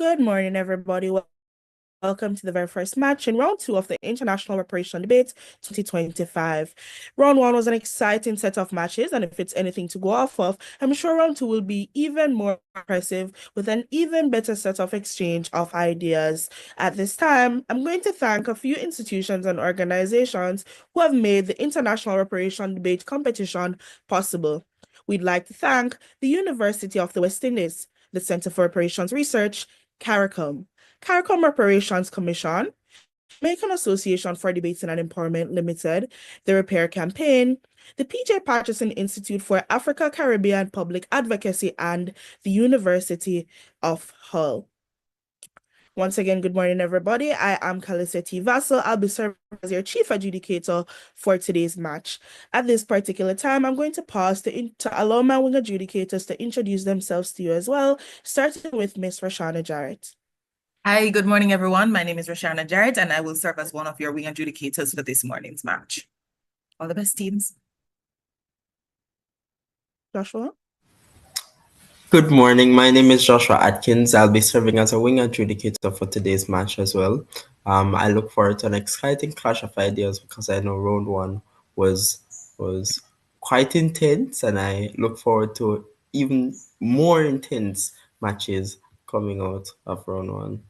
Good morning, everybody. Welcome to the very first match in round two of the International Reparation Debate 2025. Round one was an exciting set of matches, and if it's anything to go off of, I'm sure round two will be even more impressive with an even better set of exchange of ideas. At this time, I'm going to thank a few institutions and organizations who have made the International Reparation Debate competition possible. We'd like to thank the University of the West Indies, the Center for Reparations Research, CARICOM, CARICOM Reparations Commission, Jamaican Association for Debating and Empowerment Limited, the Repair Campaign, the PJ Patterson Institute for Africa Caribbean Public Advocacy, and the University of Hull. Once again, good morning, everybody. I am Kalisa T. Vassal. I'll be serving as your chief adjudicator for today's match. At this particular time, I'm going to pause to allow my wing adjudicators to introduce themselves to you as well, starting with Miss Roshana Jarrett. Hi, good morning, everyone. My name is Roshana Jarrett, and I will serve as one of your wing adjudicators for this morning's match. All the best, teams. Joshua? Good morning. My name is Joshua Atkins. I'll be serving as a wing adjudicator for today's match as well. I look forward to an exciting clash of ideas because I know round one was quite intense, and I look forward to even more intense matches coming out of round one.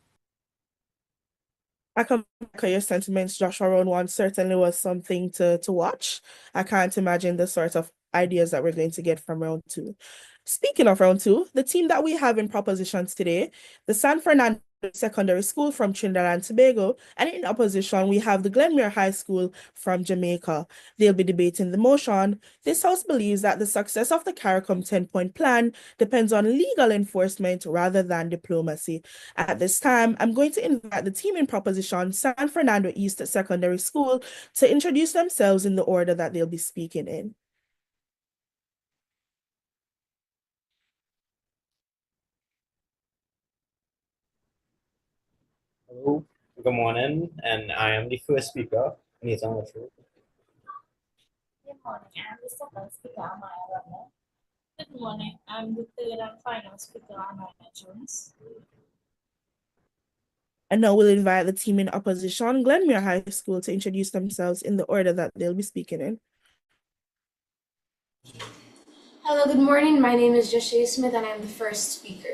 I can echo your sentiments, Joshua. Round one certainly was something to watch. I can't imagine the sort of ideas that we're going to get from round two. Speaking of round two, the team that we have in propositions today, the San Fernando Secondary School from Trinidad and Tobago, and in opposition, we have the Glenmuir High School from Jamaica. They'll be debating the motion. This house believes that the success of the CARICOM 10-point plan depends on legal enforcement rather than diplomacy. At this time, I'm going to invite the team in proposition, San Fernando East Secondary School, to introduce themselves in the order that they'll be speaking in. Hello, good morning, and I am the first speaker, Nathan Luttrell. Good morning, I'm the second speaker, Maya Runner. Good morning, I'm the third and final speaker, Amaya Jones. And now we'll invite the team in opposition, Glenmuir High School, to introduce themselves in the order that they'll be speaking in. Hello, good morning. My name is Joshua Smith and I'm the first speaker.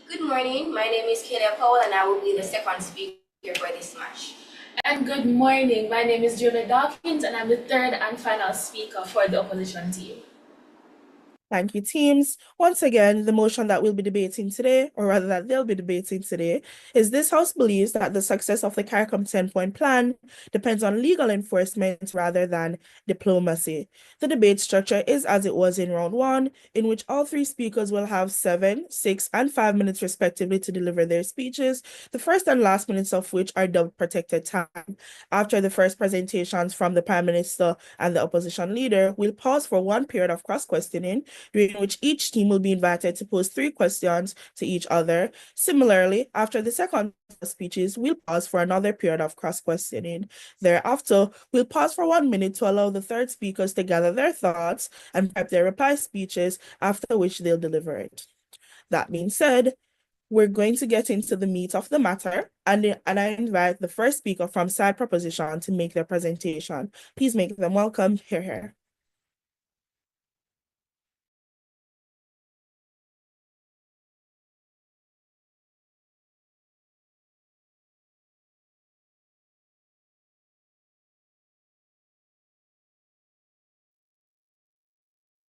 Good morning. My name is Kayla Powell and I will be the second speaker for this match. And good morning. My name is Julia Dawkins and I'm the third and final speaker for the opposition team. Thank you, teams. Once again, the motion that we'll be debating today, or rather that they'll be debating today, is this House believes that the success of the CARICOM 10-point plan depends on legal enforcement rather than diplomacy. The debate structure is as it was in round one, in which all three speakers will have 7, 6, and 5 minutes respectively to deliver their speeches, the first and last minutes of which are dubbed protected time. After the first presentations from the Prime Minister and the opposition leader, we'll pause for one period of cross-questioning, during which each team will be invited to pose 3 questions to each other. Similarly, after the second speeches, we'll pause for another period of cross-questioning. Thereafter, we'll pause for 1 minute to allow the third speakers to gather their thoughts and prep their reply speeches, after which they'll deliver it. That being said, we're going to get into the meat of the matter, and I invite the first speaker from side proposition to make their presentation. Please make them welcome. Hear, hear.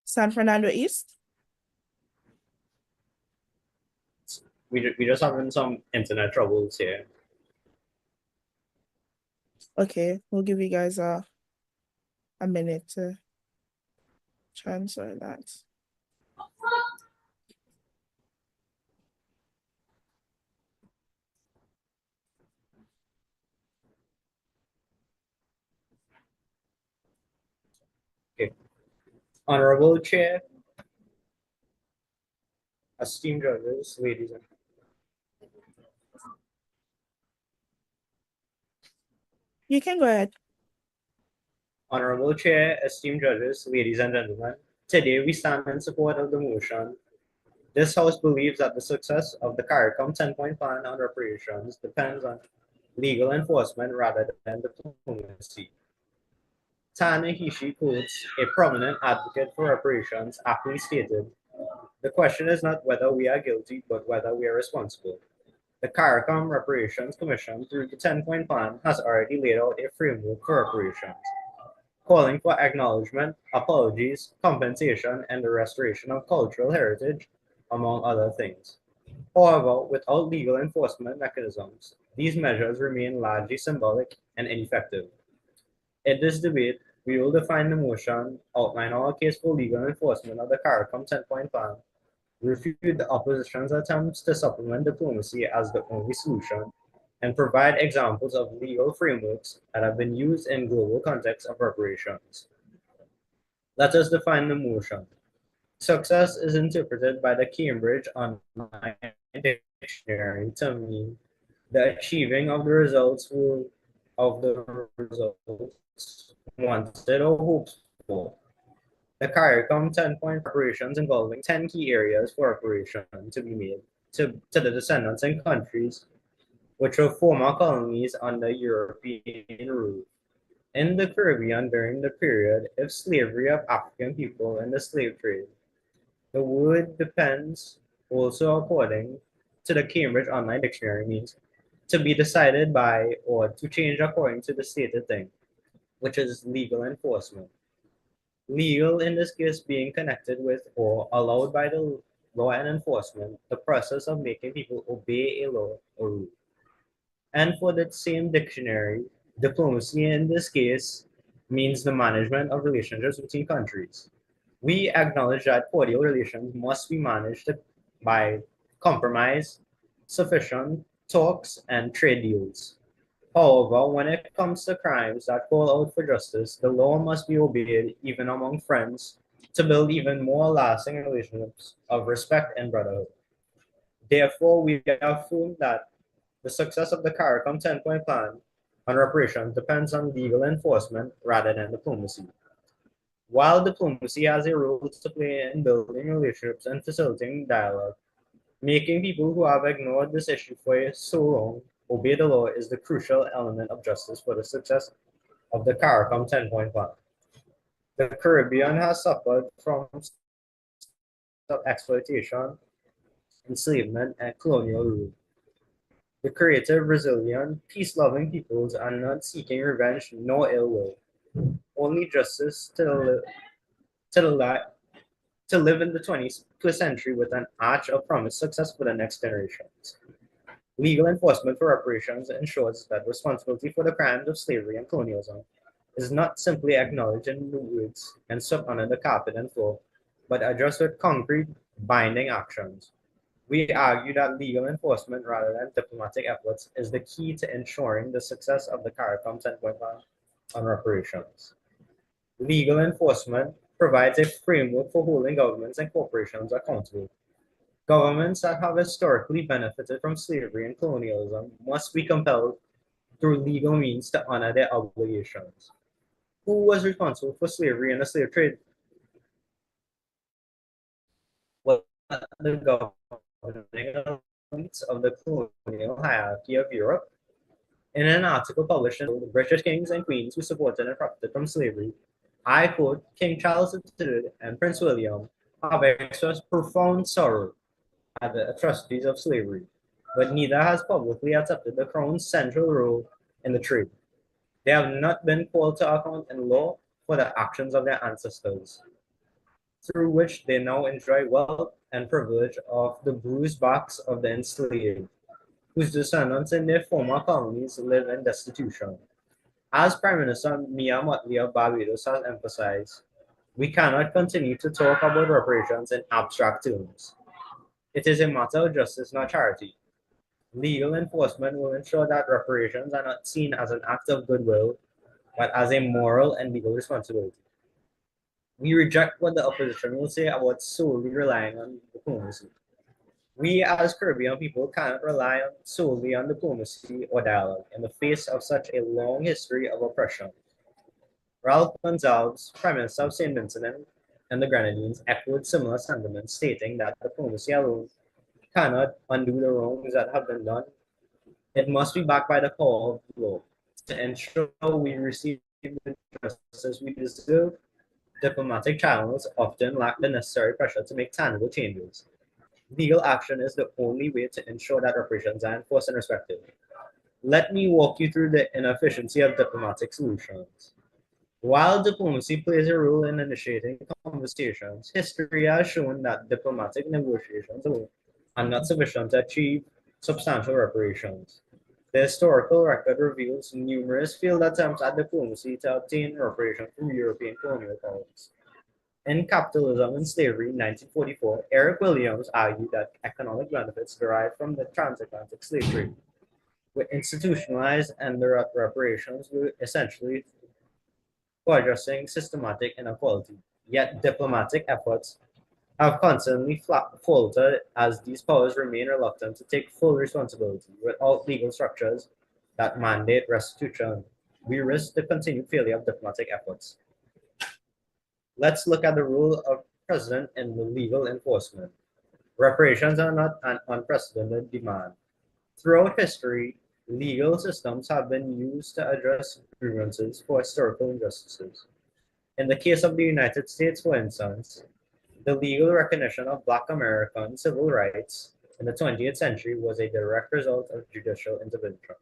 San Fernando East. We just having some internet troubles here. Okay, we'll give you guys a minute to transfer that. Okay. Honorable Chair, esteemed judges, ladies and You can go ahead. Honorable Chair, esteemed judges, ladies and gentlemen, today we stand in support of the motion This House believes that the success of the CARICOM 10-point plan on reparations depends on legal enforcement rather than diplomacy. Ta-Nehisi Coates, a prominent advocate for reparations, aptly stated, "The question is not whether we are guilty, but whether we are responsible." The CARICOM Reparations Commission, through the 10-point plan, has already laid out a framework for reparations, calling for acknowledgement, apologies, compensation, and the restoration of cultural heritage, among other things. However, without legal enforcement mechanisms, these measures remain largely symbolic and ineffective. In this debate, we will define the motion, outline our case for legal enforcement of the CARICOM 10-point plan, refute the opposition's attempts to supplement diplomacy as the only solution, and provide examples of legal frameworks that have been used in global contexts of reparations. Let us define the motion. Success is interpreted by the Cambridge Online Dictionary to mean the achieving of the results wanted or hoped for. The CARICOM 10-point reparations involving 10 key areas for reparation to be made to the descendants in countries which were former colonies under European rule. In the Caribbean during the period of slavery of African people in the slave trade, the word depends, also according to the Cambridge Online Dictionary, means to be decided by or to change according to the stated thing, which is legal enforcement. Legal in this case being connected with or allowed by the law and enforcement, the process of making people obey a law or rule. And for that same dictionary, diplomacy in this case means the management of relationships between countries. We acknowledge that cordial relations must be managed by compromise, sufficient talks, and trade deals. However, when it comes to crimes that call out for justice, the law must be obeyed even among friends to build even more lasting relationships of respect and brotherhood. Therefore, we affirm that the success of the CARICOM 10-point plan on reparations depends on legal enforcement rather than diplomacy. While diplomacy has a role to play in building relationships and facilitating dialogue, making people who have ignored this issue for so long obey the law is the crucial element of justice for the success of the CARICOM 10-point plan. The Caribbean has suffered from exploitation, enslavement, and colonial rule. The creative, resilient, peace-loving peoples are not seeking revenge nor ill will, only justice to, to live in the 21st century with an arch of promised success for the next generations. Legal enforcement for reparations ensures that responsibility for the crimes of slavery and colonialism is not simply acknowledged in the words and swept under the carpet and floor, but addressed with concrete, binding actions. We argue that legal enforcement rather than diplomatic efforts is the key to ensuring the success of the CARICOM 10-point plan on reparations. Legal enforcement provides a framework for holding governments and corporations accountable. Governments that have historically benefited from slavery and colonialism must be compelled through legal means to honor their obligations. Who was responsible for slavery and the slave trade? Was the governing elites of the colonial hierarchy of Europe? In an article published in the British kings and queens who supported and profited from slavery, I quote, King Charles III and Prince William have expressed profound sorrow at the atrocities of slavery, but neither has publicly accepted the crown's central role in the trade. They have not been called to account in law for the actions of their ancestors, through which they now enjoy wealth and privilege of the bruised backs of the enslaved, whose descendants in their former colonies live in destitution. As Prime Minister Mia Mottley of Barbados has emphasized, we cannot continue to talk about reparations in abstract terms. It is a matter of justice, not charity. Legal enforcement will ensure that reparations are not seen as an act of goodwill, but as a moral and legal responsibility. We reject what the opposition will say about solely relying on diplomacy. We as Caribbean people cannot rely solely on diplomacy or dialogue in the face of such a long history of oppression. Ralph Gonsalves, Prime Minister of St. Vincent and the Grenadines echoed similar sentiments, stating that diplomacy alone cannot undo the wrongs that have been done. It must be backed by the power of the law. To ensure we receive the justice we deserve, diplomatic channels often lack the necessary pressure to make tangible changes. Legal action is the only way to ensure that reparations are enforced and respected. Let me walk you through the inefficiency of diplomatic solutions. While diplomacy plays a role in initiating conversations, history has shown that diplomatic negotiations alone are not sufficient to achieve substantial reparations. The historical record reveals numerous failed attempts at diplomacy to obtain reparations from European colonial powers. In Capitalism and Slavery, 1944, Eric Williams argued that economic benefits derived from the transatlantic slave trade were institutionalized and the reparations were essentially for addressing systematic inequality. Yet diplomatic efforts have constantly faltered as these powers remain reluctant to take full responsibility without legal structures that mandate restitution. We risk the continued failure of diplomatic efforts. Let's look at the role of president in the legal enforcement. Reparations are not an unprecedented demand. Throughout history, legal systems have been used to address grievances for historical injustices. In the case of the United States, for instance, the legal recognition of Black American civil rights in the 20th century was a direct result of judicial intervention.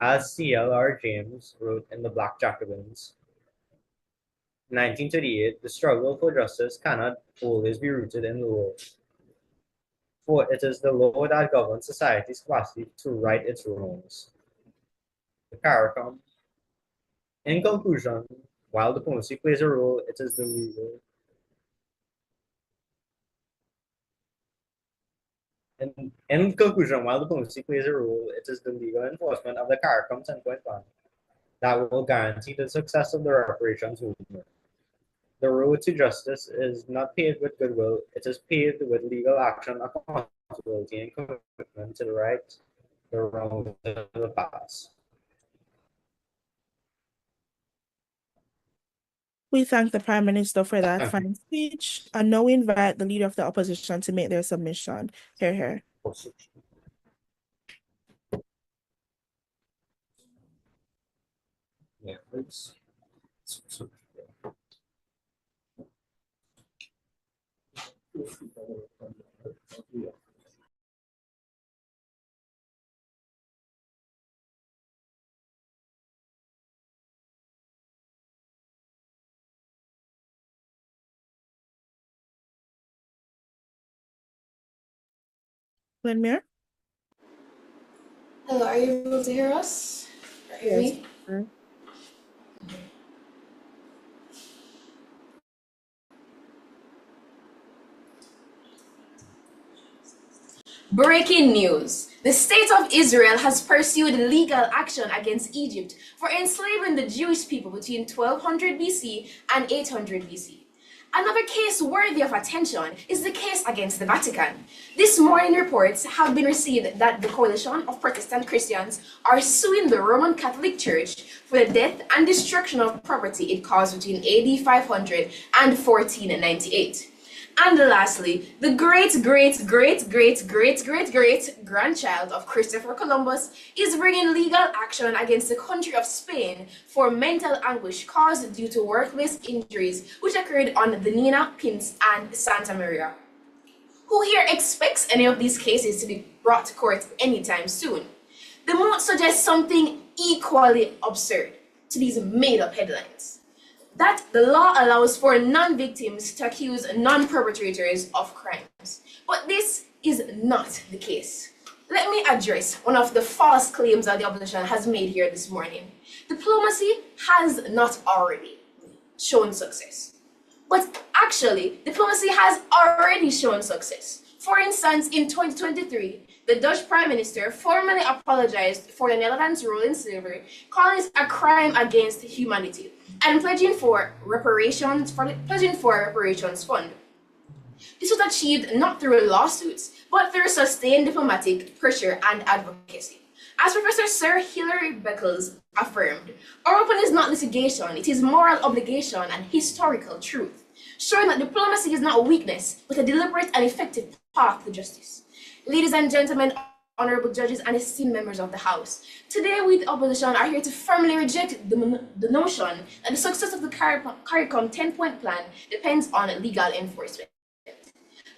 As C.L.R. James wrote in The Black Jacobins, 1938, the struggle for justice cannot always be rooted in the law, for it is the law that governs society's capacity to right its wrongs. The CARICOM. In conclusion, while diplomacy plays a role, it is the legal. In conclusion, while diplomacy plays a role, it is the legal enforcement of the CARICOM 10-point plan that will guarantee the success of the reparations movement. The road to justice is not paved with goodwill, it is paved with legal action, accountability, and commitment to the right, the wrong, and the past. We thank the Prime Minister for that fine speech, and now we invite the Leader of the Opposition to make their submission. Hear, hear. Yeah, please. Glenmuir? Hello, are you able to hear us? Or hear me? Breaking news. The State of Israel has pursued legal action against Egypt for enslaving the Jewish people between 1200 BC and 800 BC. Another case worthy of attention is the case against the Vatican. This morning reports have been received that the coalition of Protestant Christians are suing the Roman Catholic Church for the death and destruction of property it caused between AD 500 and 1498. And lastly, the great-great-great-great-great-great-grandchild of Christopher Columbus is bringing legal action against the country of Spain for mental anguish caused due to workplace injuries which occurred on the Nina, Pince, and Santa Maria. Who here expects any of these cases to be brought to court anytime soon? The mood suggests something equally absurd to these made-up headlines. That the law allows for non-victims to accuse non-perpetrators of crimes. But this is not the case. Let me address one of the false claims that the opposition has made here this morning. Diplomacy has not already shown success. But actually, diplomacy has already shown success. For instance, in 2023, the Dutch Prime Minister formally apologized for the Netherlands' role in slavery, calling it a crime against humanity, and pledging for reparations fund. This was achieved not through lawsuits, but through sustained diplomatic pressure and advocacy. As Professor Sir Hilary Beckles affirmed, our weapon is not litigation, it is moral obligation and historical truth, showing that diplomacy is not a weakness, but a deliberate and effective path to justice. Ladies and gentlemen, honorable judges and esteemed members of the House, today we, the opposition, are here to firmly reject the notion that the success of the CARICOM 10-point plan depends on legal enforcement.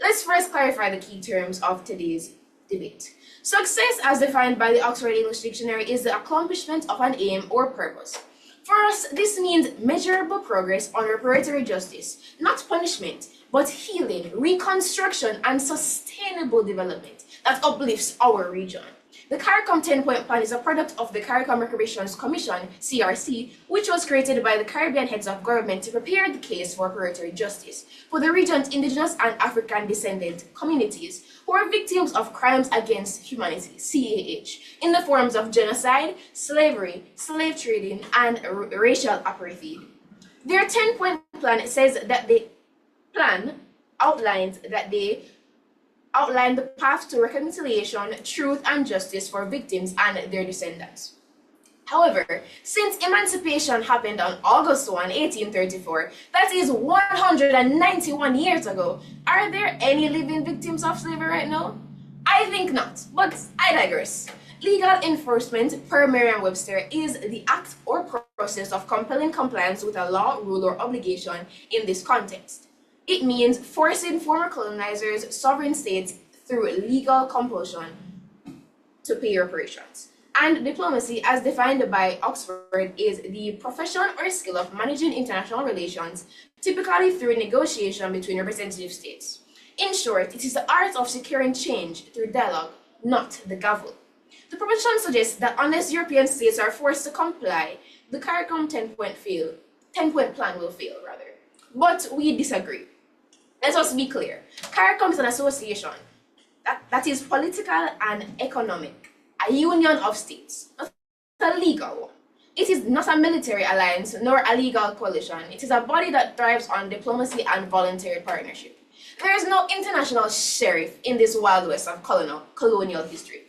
Let's first clarify the key terms of today's debate. Success, as defined by the Oxford English Dictionary, is the accomplishment of an aim or purpose. For us, this means measurable progress on reparatory justice, not punishment, but healing, reconstruction, and sustainable development that uplifts our region. The CARICOM 10-point plan is a product of the CARICOM Reparations Commission, CRC, which was created by the Caribbean heads of government to prepare the case for reparatory justice for the region's indigenous and African descendant communities who are victims of crimes against humanity, CAH, in the forms of genocide, slavery, slave trading, and racial apartheid. Their 10-point plan says that the plan outlines that they outline the path to reconciliation, truth, and justice for victims and their descendants. However, since emancipation happened on August 1, 1834, that is 191 years ago, are there any living victims of slavery right now? I think not, but I digress. Legal enforcement, per Merriam-Webster, is the act or process of compelling compliance with a law, rule, or obligation in this context. It means forcing former colonizers, sovereign states, through legal compulsion to pay reparations. And diplomacy, as defined by Oxford, is the profession or skill of managing international relations, typically through negotiation between representative states. In short, it is the art of securing change through dialogue, not the gavel. The proposition suggests that unless European states are forced to comply, the CARICOM 10-point plan will fail, rather. But we disagree. Let us be clear. CARICOM is an association that is political and economic, a union of states, not a legal one. It is not a military alliance nor a legal coalition. It is a body that thrives on diplomacy and voluntary partnership. There is no international sheriff in this wild west of colonial history.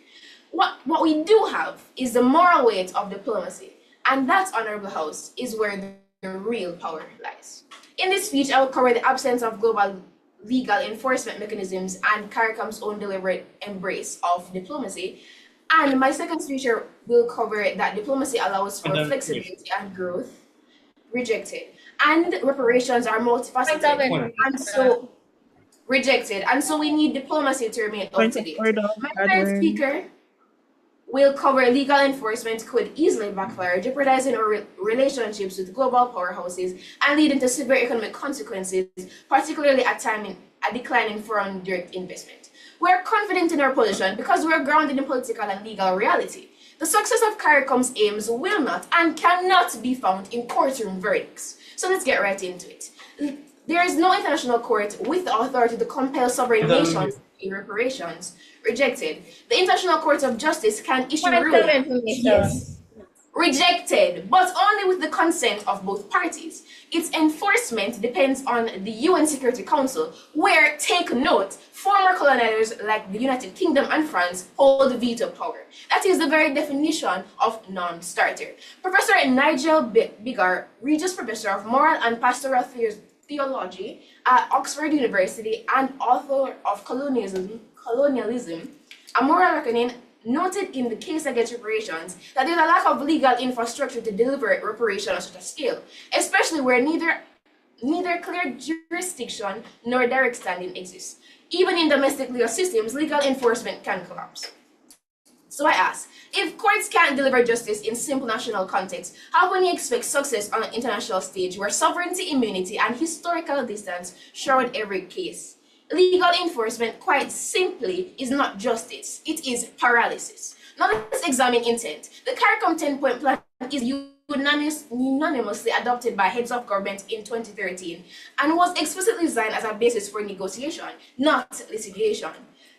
What we do have is the moral weight of diplomacy, and that, Honorable House, is where the real power lies. In this speech, I will cover the absence of global legal enforcement mechanisms and CARICOM's own deliberate embrace of diplomacy. And my second speech will cover that diplomacy allows for flexibility and growth, rejected, and reparations are multifaceted, and so rejected, and so we need diplomacy to remain up to date. My third speaker will cover legal enforcement could easily backfire, jeopardizing our relationships with global powerhouses and leading to severe economic consequences, particularly at a decline in foreign direct investment. We are confident in our position because we are grounded in political and legal reality. The success of CARICOM's aims will not and cannot be found in courtroom verdicts. So let's get right into it. There is no international court with the authority to compel sovereign nations in reparations. Rejected. The International Court of Justice can issue rulings. Yes. Rejected, but only with the consent of both parties. Its enforcement depends on the UN Security Council, where, take note, former colonizers like the United Kingdom and France hold veto power. That is the very definition of non-starter. Professor Nigel Biggar, Regius Professor of Moral and Pastoral Theology at Oxford University and author of Colonialism, A Moral Reckoning, noted in the case against reparations that there's a lack of legal infrastructure to deliver reparation on such a scale, especially where neither clear jurisdiction nor direct standing exists. Even in domestic legal systems, legal enforcement can collapse. So I ask, if courts can't deliver justice in simple national context, how can you expect success on an international stage where sovereignty, immunity, and historical distance shroud every case? Legal enforcement, quite simply, is not justice, it is paralysis. Now let's examine intent. The CARICOM 10-point plan is unanimously adopted by heads of government in 2013 and was explicitly designed as a basis for negotiation, not litigation.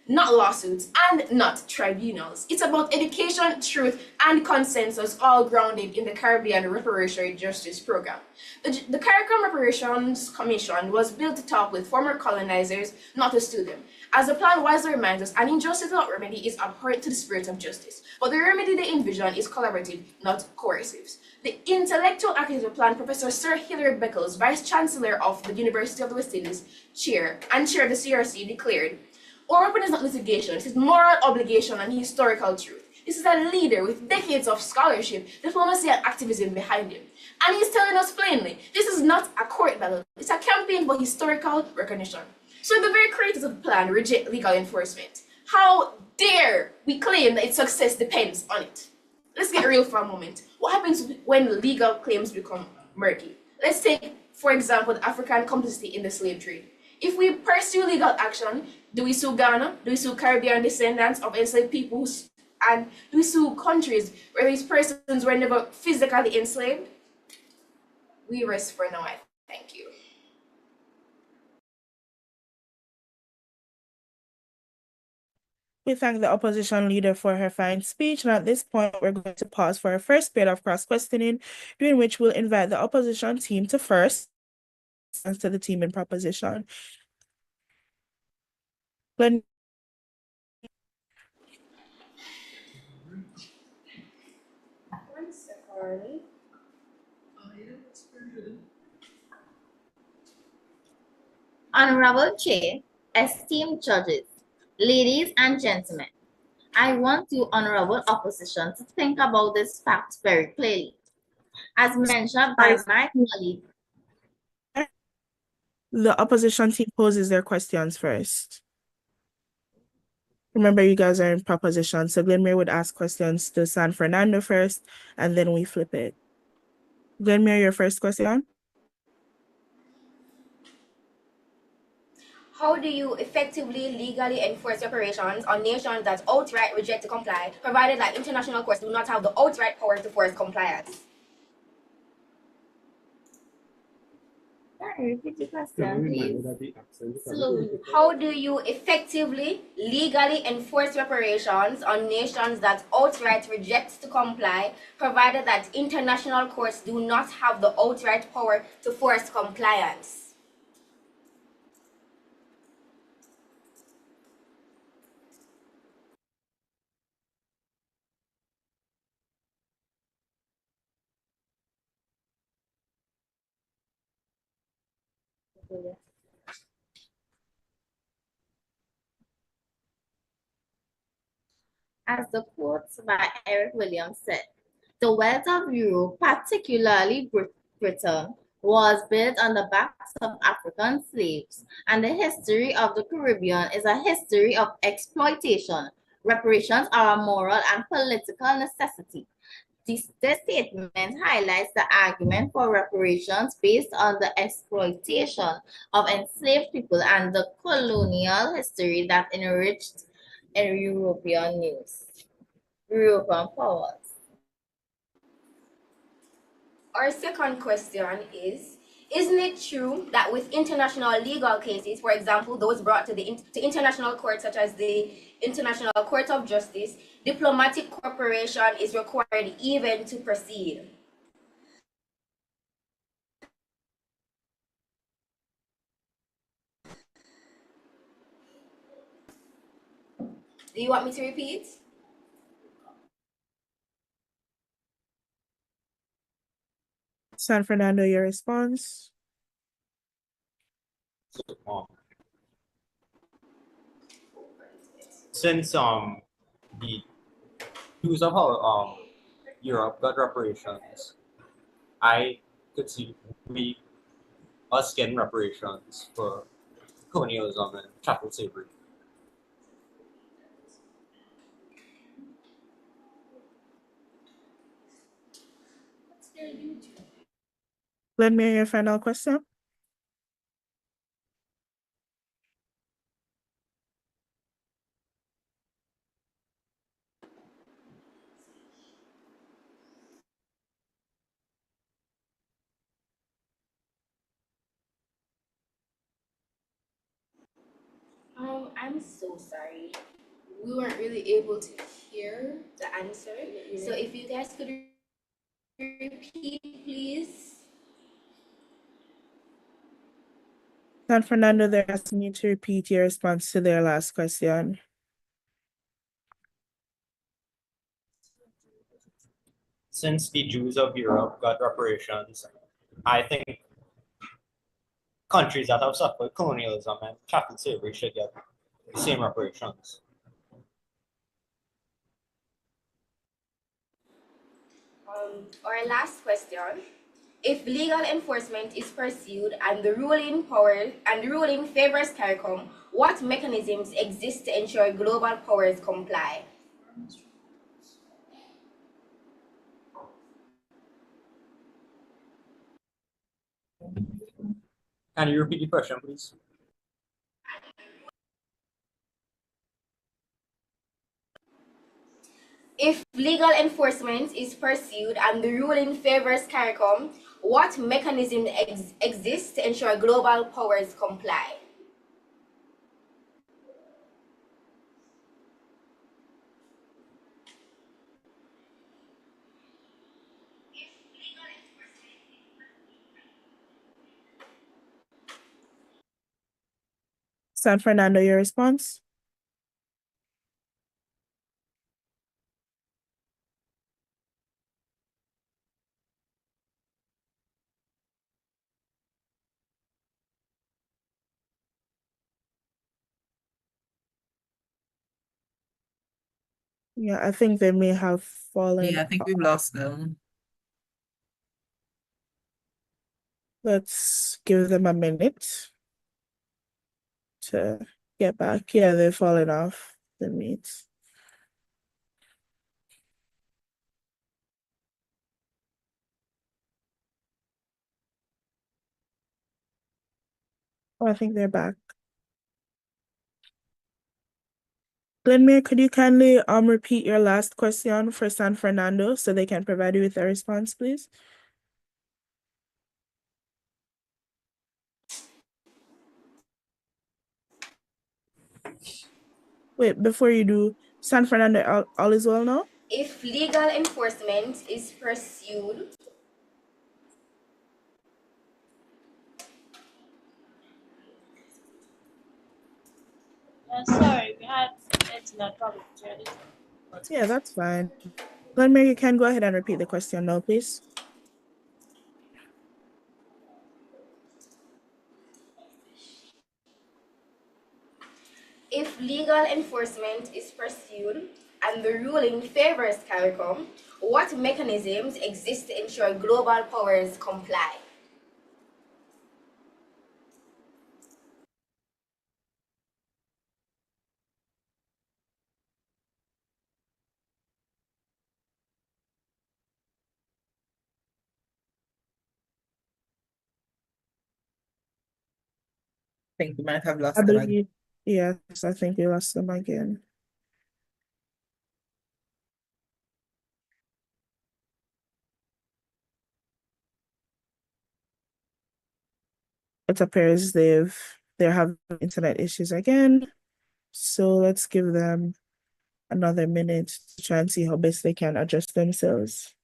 not lawsuits, and not tribunals. It's about education, truth, and consensus, all grounded in the Caribbean Reparation Justice Program. The Caribbean Reparations Commission was built to talk with former colonizers, not to sue them. As the plan wisely reminds us, an injustice without remedy is abhorrent to the spirit of justice. But the remedy they envision is collaborative, not coercive. The intellectual architect of the plan, Professor Sir Hilary Beckles, Vice Chancellor of the University of the West Indies, chair of the CRC, declared, "Our weapon is not litigation, it is moral obligation and historical truth." This is a leader with decades of scholarship, diplomacy, and activism behind him. And he's telling us plainly, this is not a court battle, it's a campaign for historical recognition. So the very creators of the plan reject legal enforcement. How dare we claim that its success depends on it? Let's get real for a moment. What happens when legal claims become murky? Let's take, for example, the African complicity in the slave trade. If we pursue legal action, do we sue Ghana? Do we sue Caribbean descendants of enslaved peoples? And do we sue countries where these persons were never physically enslaved? We rest for now. Thank you. We thank the opposition leader for her fine speech, and at this point, we're going to pause for a first period of cross-questioning, during which we'll invite the opposition team to first answer the team in proposition. Glenn. Honorable Chair, esteemed judges, ladies and gentlemen, I want you, honorable opposition, to think about this fact very clearly. As mentioned by my colleague, The opposition team poses their questions first. Remember, you guys are in proposition, so Glenmuir would ask questions to San Fernando first, and then we flip it. Glenmuir, your first question? How do you effectively legally enforce reparations on nations that outright reject to comply, provided that international courts do not have the outright power to force compliance? repeat the question, please. Slowly. How do you effectively legally enforce reparations on nations that outright reject to comply, provided that international courts do not have the outright power to force compliance? As the quote by Eric Williams said, the wealth of Europe, particularly Britain, was built on the backs of African slaves, and the history of the Caribbean is a history of exploitation. Reparations are a moral and political necessity. This statement highlights the argument for reparations based on the exploitation of enslaved people and the colonial history that enriched European powers. Our second question is, isn't it true that with international legal cases, for example, those brought to international courts such as the International Court of Justice, diplomatic cooperation is required even to proceed? Do you want me to repeat? San Fernando, your response? Since the use of how Europe got reparations, I could see us getting reparations for colonialism and chattel slavery. Glenmuir, your final question? I'm so sorry. We weren't really able to hear the answer. So if you guys could repeat, please. San Fernando, they're asking you to repeat your response to their last question. Since the Jews of Europe got reparations, I think countries that have suffered colonialism and chattel slavery should get the same reparations. Our last question. If legal enforcement is pursued and the ruling favors CARICOM, what mechanisms exist to ensure global powers comply? Can you repeat the question, please? If legal enforcement is pursued and the ruling favors CARICOM, what mechanism exists to ensure global powers comply? San Fernando, your response? Yeah, I think they may have fallen. Yeah, I think we've lost them. Let's give them a minute to get back. Yeah, they've fallen off the meet. Oh, I think they're back. Glenmuir, could you kindly repeat your last question for San Fernando so they can provide you with a response, please? Wait, before you do, San Fernando, all is well now? If legal enforcement is pursued Sorry, we had internet problems here. Yeah, that's fine. Glenmuir, you can go ahead and repeat the question now, please. If legal enforcement is pursued and the ruling favors CARICOM, what mechanisms exist to ensure global powers comply? I think we might have I lost them again. believe, yes, I think we lost them again. It appears they're having internet issues again. So let's give them another minute to try and see how best they can adjust themselves.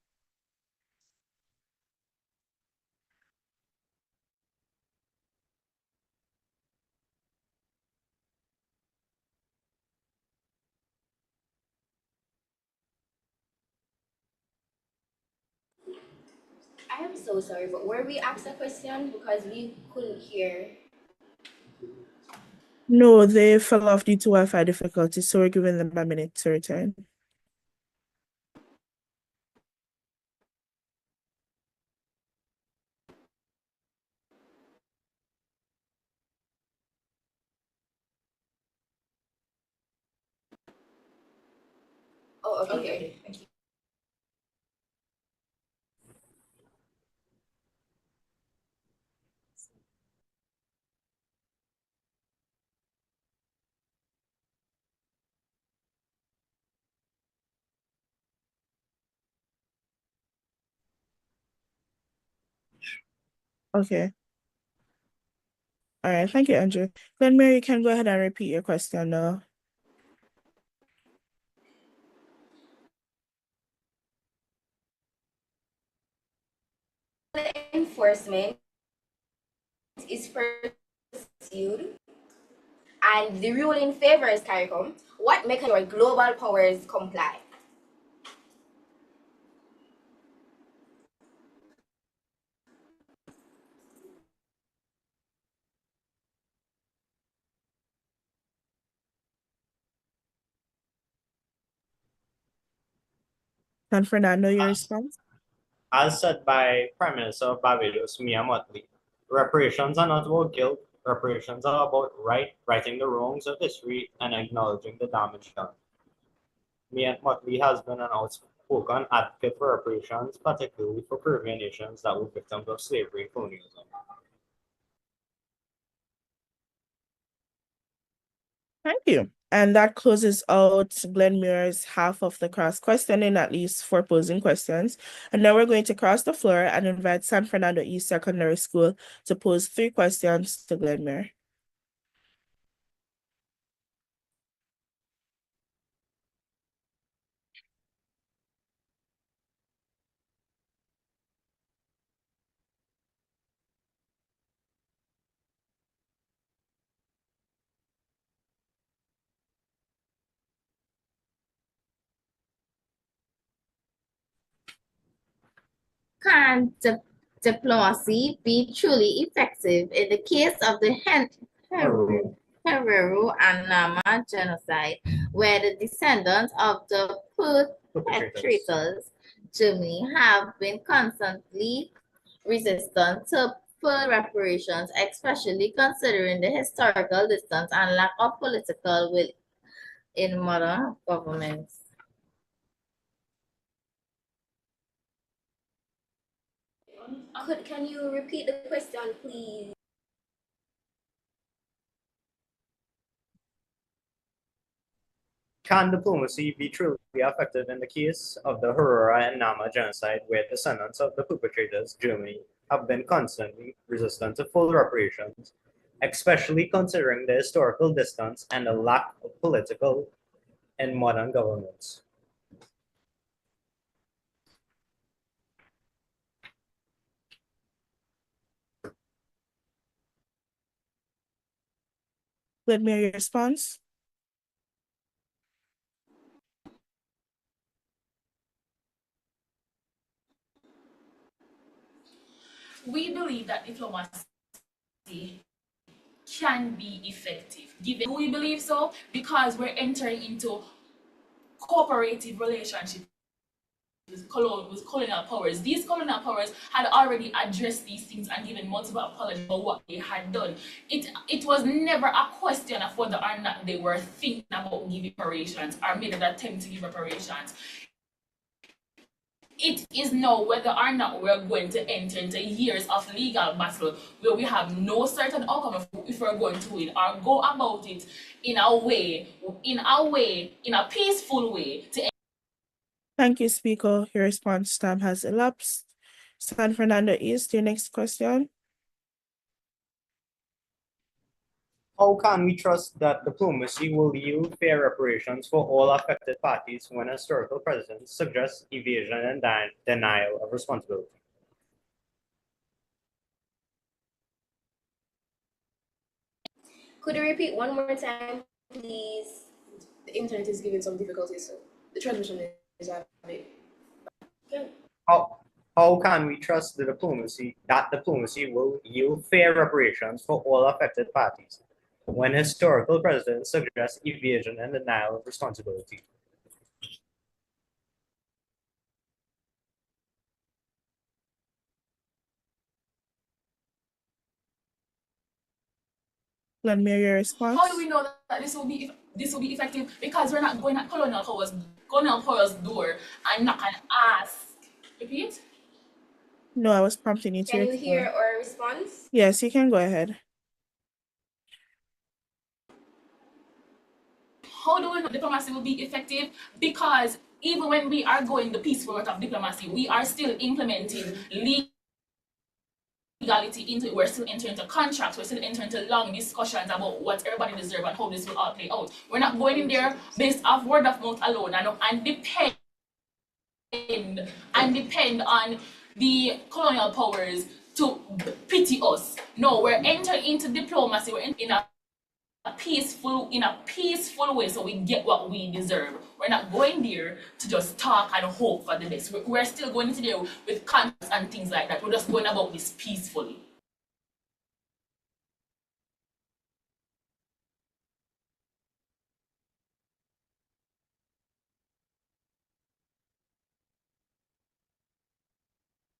I am so sorry, but were we asked a question because we couldn't hear? No, they fell off due to Wi-Fi difficulties, so we're giving them a minute to return. Oh, okay. Thank you. Okay. All right, thank you, Andrew. Glenmuir, you can go ahead and repeat your question now. Enforcement is pursued and the rule in favor is CARICOM, what makes your global powers comply? And Fernando, your response? As said by Prime Minister of Barbados, Mia Mottley, reparations are not about guilt, reparations are about righting the wrongs of history and acknowledging the damage done. Mia Mottley has been an outspoken advocate for reparations, particularly for Caribbean nations that were victims of slavery and colonialism. Thank you. And that closes out Glenmuir's half of the cross questioning, at least for posing questions. And now we're going to cross the floor and invite San Fernando East Secondary School to pose 3 questions to Glenmuir. Can diplomacy be truly effective in the case of the Herero and Nama genocide, where the descendants of the perpetrators, Germany, have been constantly resistant to full reparations, especially considering the historical distance and lack of political will in modern governments? Can you repeat the question, please? Can diplomacy be truly effective in the case of the Herero and Nama genocide, where descendants of the perpetrators, Germany, have been constantly resistant to full reparations, especially considering the historical distance and the lack of political in modern governments? Glenmuir, your response? We believe that diplomacy can be effective. Do we believe so? Because we're entering into cooperative relationships with colonial powers. These colonial powers had already addressed these things and given multiple apologies for what they had done. It was never a question of whether or not they were thinking about giving reparations or made an attempt to give reparations. It is now whether or not we're going to enter into years of legal battle where we have no certain outcome if we're going to win, or go about it in a peaceful way to. Thank you, Speaker. Your response time has elapsed. San Fernando East, your next question. How can we trust that diplomacy will yield fair reparations for all affected parties when historical precedents suggest evasion and denial of responsibility? Could you repeat one more time, please? The internet is giving some difficulties, so the transmission is having. Okay. How can we trust that diplomacy will yield fair reparations for all affected parties when historical precedents suggest evasion and denial of responsibility? Glenmuir, your response? How do we know that this will be effective? Because we're not going at colonial powers' door and knock and ask. Repeat? No, I was prompting you to. Can you hear our response? Yes, you can go ahead. How do we know diplomacy will be effective? Because even when we are going the peaceful route of diplomacy, we are still implementing legal legality into it. We're still entering into contracts. We're still entering into long discussions about what everybody deserves and how this will all play out. We're not going in there based off word of mouth alone and depend on the colonial powers to pity us. No, we're entering into diplomacy. We're in a peaceful way, so we get what we deserve. We're not going there to just talk and hope for the best. We're still going into there with contracts and things like that. We're just going about this peacefully.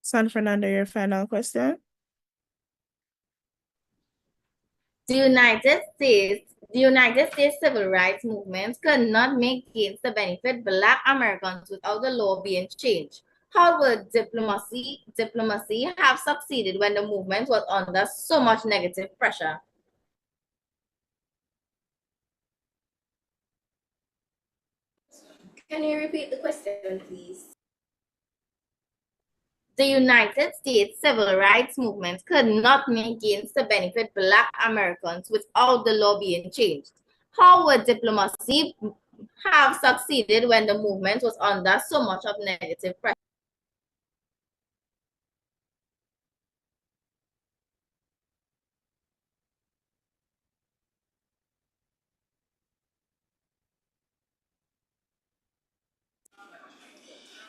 San Fernando, your final question. The United States civil rights movement could not make gains to benefit Black Americans without the law being changed. How would diplomacy have succeeded when the movement was under so much negative pressure? Can you repeat the question, please? The United States civil rights movement could not make gains to benefit Black Americans without the law being changed. How would diplomacy have succeeded when the movement was under so much of negative pressure?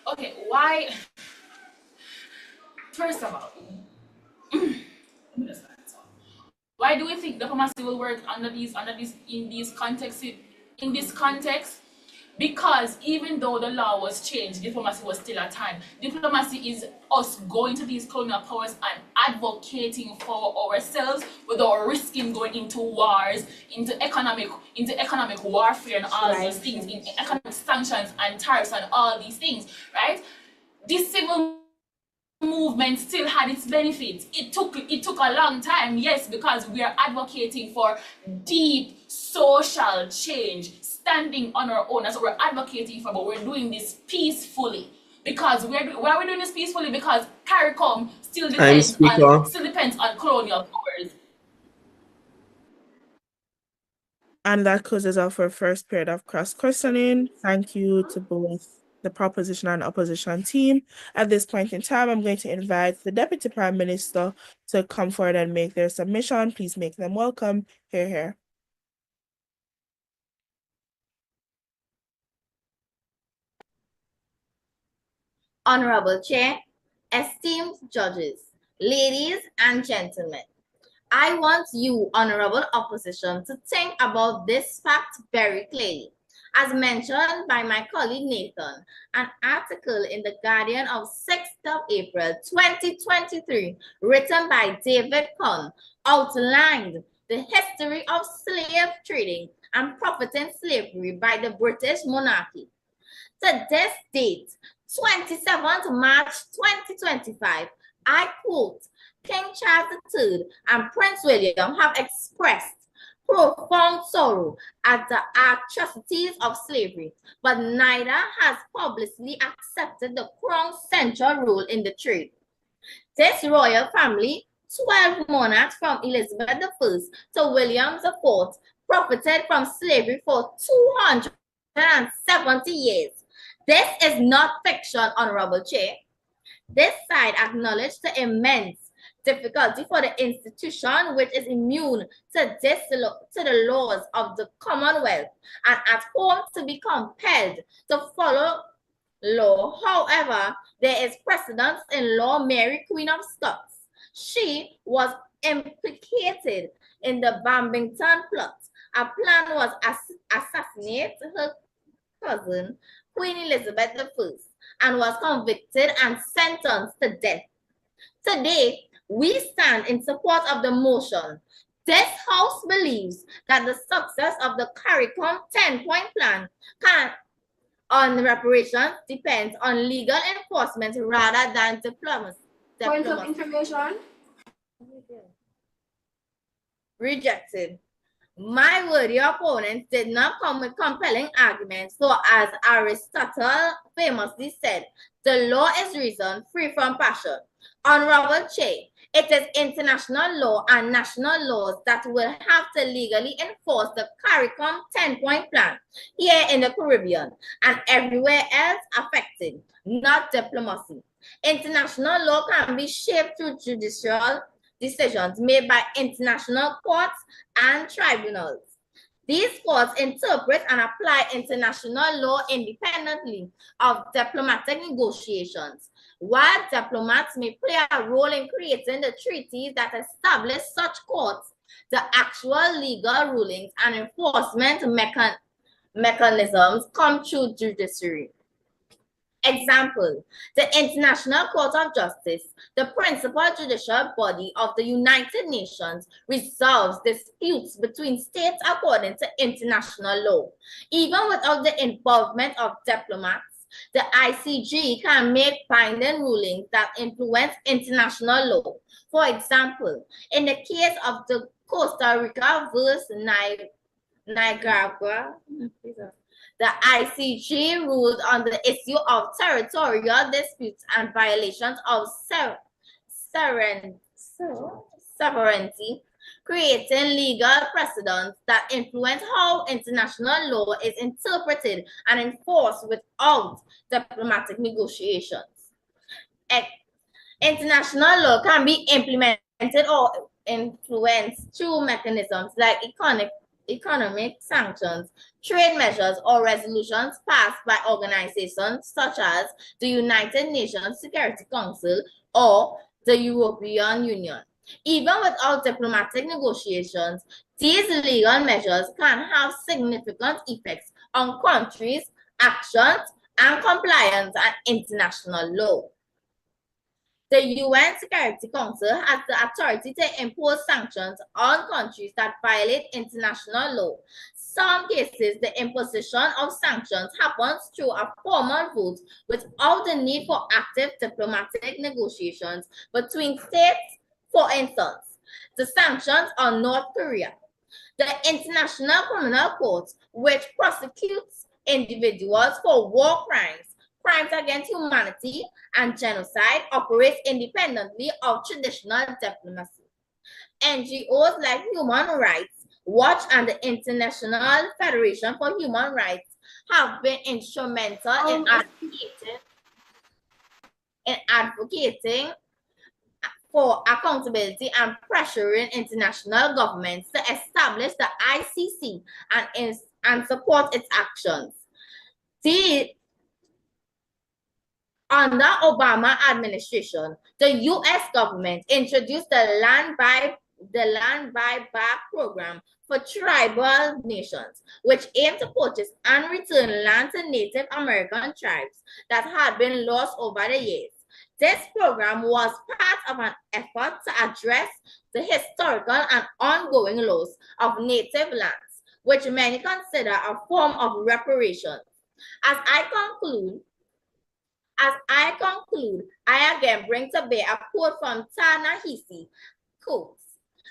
Okay, why? First of all, why do we think diplomacy will work in this context? Because even though the law was changed, diplomacy was still a time. Diplomacy is us going to these colonial powers and advocating for ourselves without risking going into wars, into economic warfare and all those things, in economic sanctions and tariffs and all these things, right? This civil movement still had its benefits. It took a long time, yes, because we are advocating for deep social change, standing on our own. That's what we're advocating for, but we're doing this peacefully. Because why are we doing this peacefully? Because CARICOM still depends on colonial powers. And that closes off our first period of cross-questioning. Thank you to both the proposition and opposition team. At this point in time, I'm going to invite the Deputy Prime Minister to come forward and make their submission. Please make them welcome. Hear, hear. Honorable Chair, esteemed judges, ladies and gentlemen, I want you, honorable opposition, to think about this fact very clearly. As mentioned by my colleague Nathan, an article in The Guardian of 6th of April 2023, written by David Conn, outlined the history of slave trading and profiting slavery by the British monarchy. To this date, 27th March 2025, I quote, King Charles III and Prince William have expressed profound sorrow at the atrocities of slavery, but neither has publicly accepted the Crown's central role in the trade. This royal family, 12 monarchs from Elizabeth I to William IV, profited from slavery for 270 years. This is not fiction, Honorable Chair. This side acknowledged the immense difficulty for the institution, which is immune to the laws of the Commonwealth and at home, to be compelled to follow law. However, there is precedence in law. Mary, Queen of Scots, she was implicated in the Bambington plot. A plan was assassinate her cousin, Queen Elizabeth I, and was convicted and sentenced to death. Today, we stand in support of the motion. This House believes that the success of the CARICOM 10-point plan on reparations depends on legal enforcement rather than diplomacy. Point of information. Rejected. My worthy opponents did not come with compelling arguments, so as Aristotle famously said, the law is reason free from passion. Honorable Chair, It is international law and national laws that will have to legally enforce the CARICOM 10-point plan here in the Caribbean and everywhere else affected, not diplomacy. International law can be shaped through judicial decisions made by international courts and tribunals. These courts interpret and apply international law independently of diplomatic negotiations. While diplomats may play a role in creating the treaties that establish such courts, the actual legal rulings and enforcement mechanisms come through judiciary. Example, the International Court of Justice, the principal judicial body of the United Nations, resolves disputes between states according to international law. Even without the involvement of diplomats, the ICJ can make binding rulings that influence international law. For example, in the case of the Costa Rica versus Nicaragua, the ICJ ruled on the issue of territorial disputes and violations of sovereignty, creating legal precedents that influence how international law is interpreted and enforced without diplomatic negotiations. International law can be implemented or influenced through mechanisms like economic sanctions, trade measures, or resolutions passed by organizations such as the United Nations Security Council or the European Union. Even without diplomatic negotiations, these legal measures can have significant effects on countries' actions and compliance and international law. The UN Security Council has the authority to impose sanctions on countries that violate international law. Some cases, the imposition of sanctions happens through a formal vote without the need for active diplomatic negotiations between states. For instance, the sanctions on North Korea. The International Criminal Court, which prosecutes individuals for war crimes, crimes against humanity, and genocide, operates independently of traditional diplomacy. NGOs like Human Rights Watch and the International Federation for Human Rights have been instrumental in advocating for accountability and pressuring international governments to establish the ICC and support its actions. Under Obama administration, the U.S. government introduced the Land Buyback Program for tribal nations, which aimed to purchase and return land to Native American tribes that had been lost over the years. This program was part of an effort to address the historical and ongoing loss of native lands, which many consider a form of reparations. As I conclude, I again bring to bear a quote from Ta-Nehisi Coates,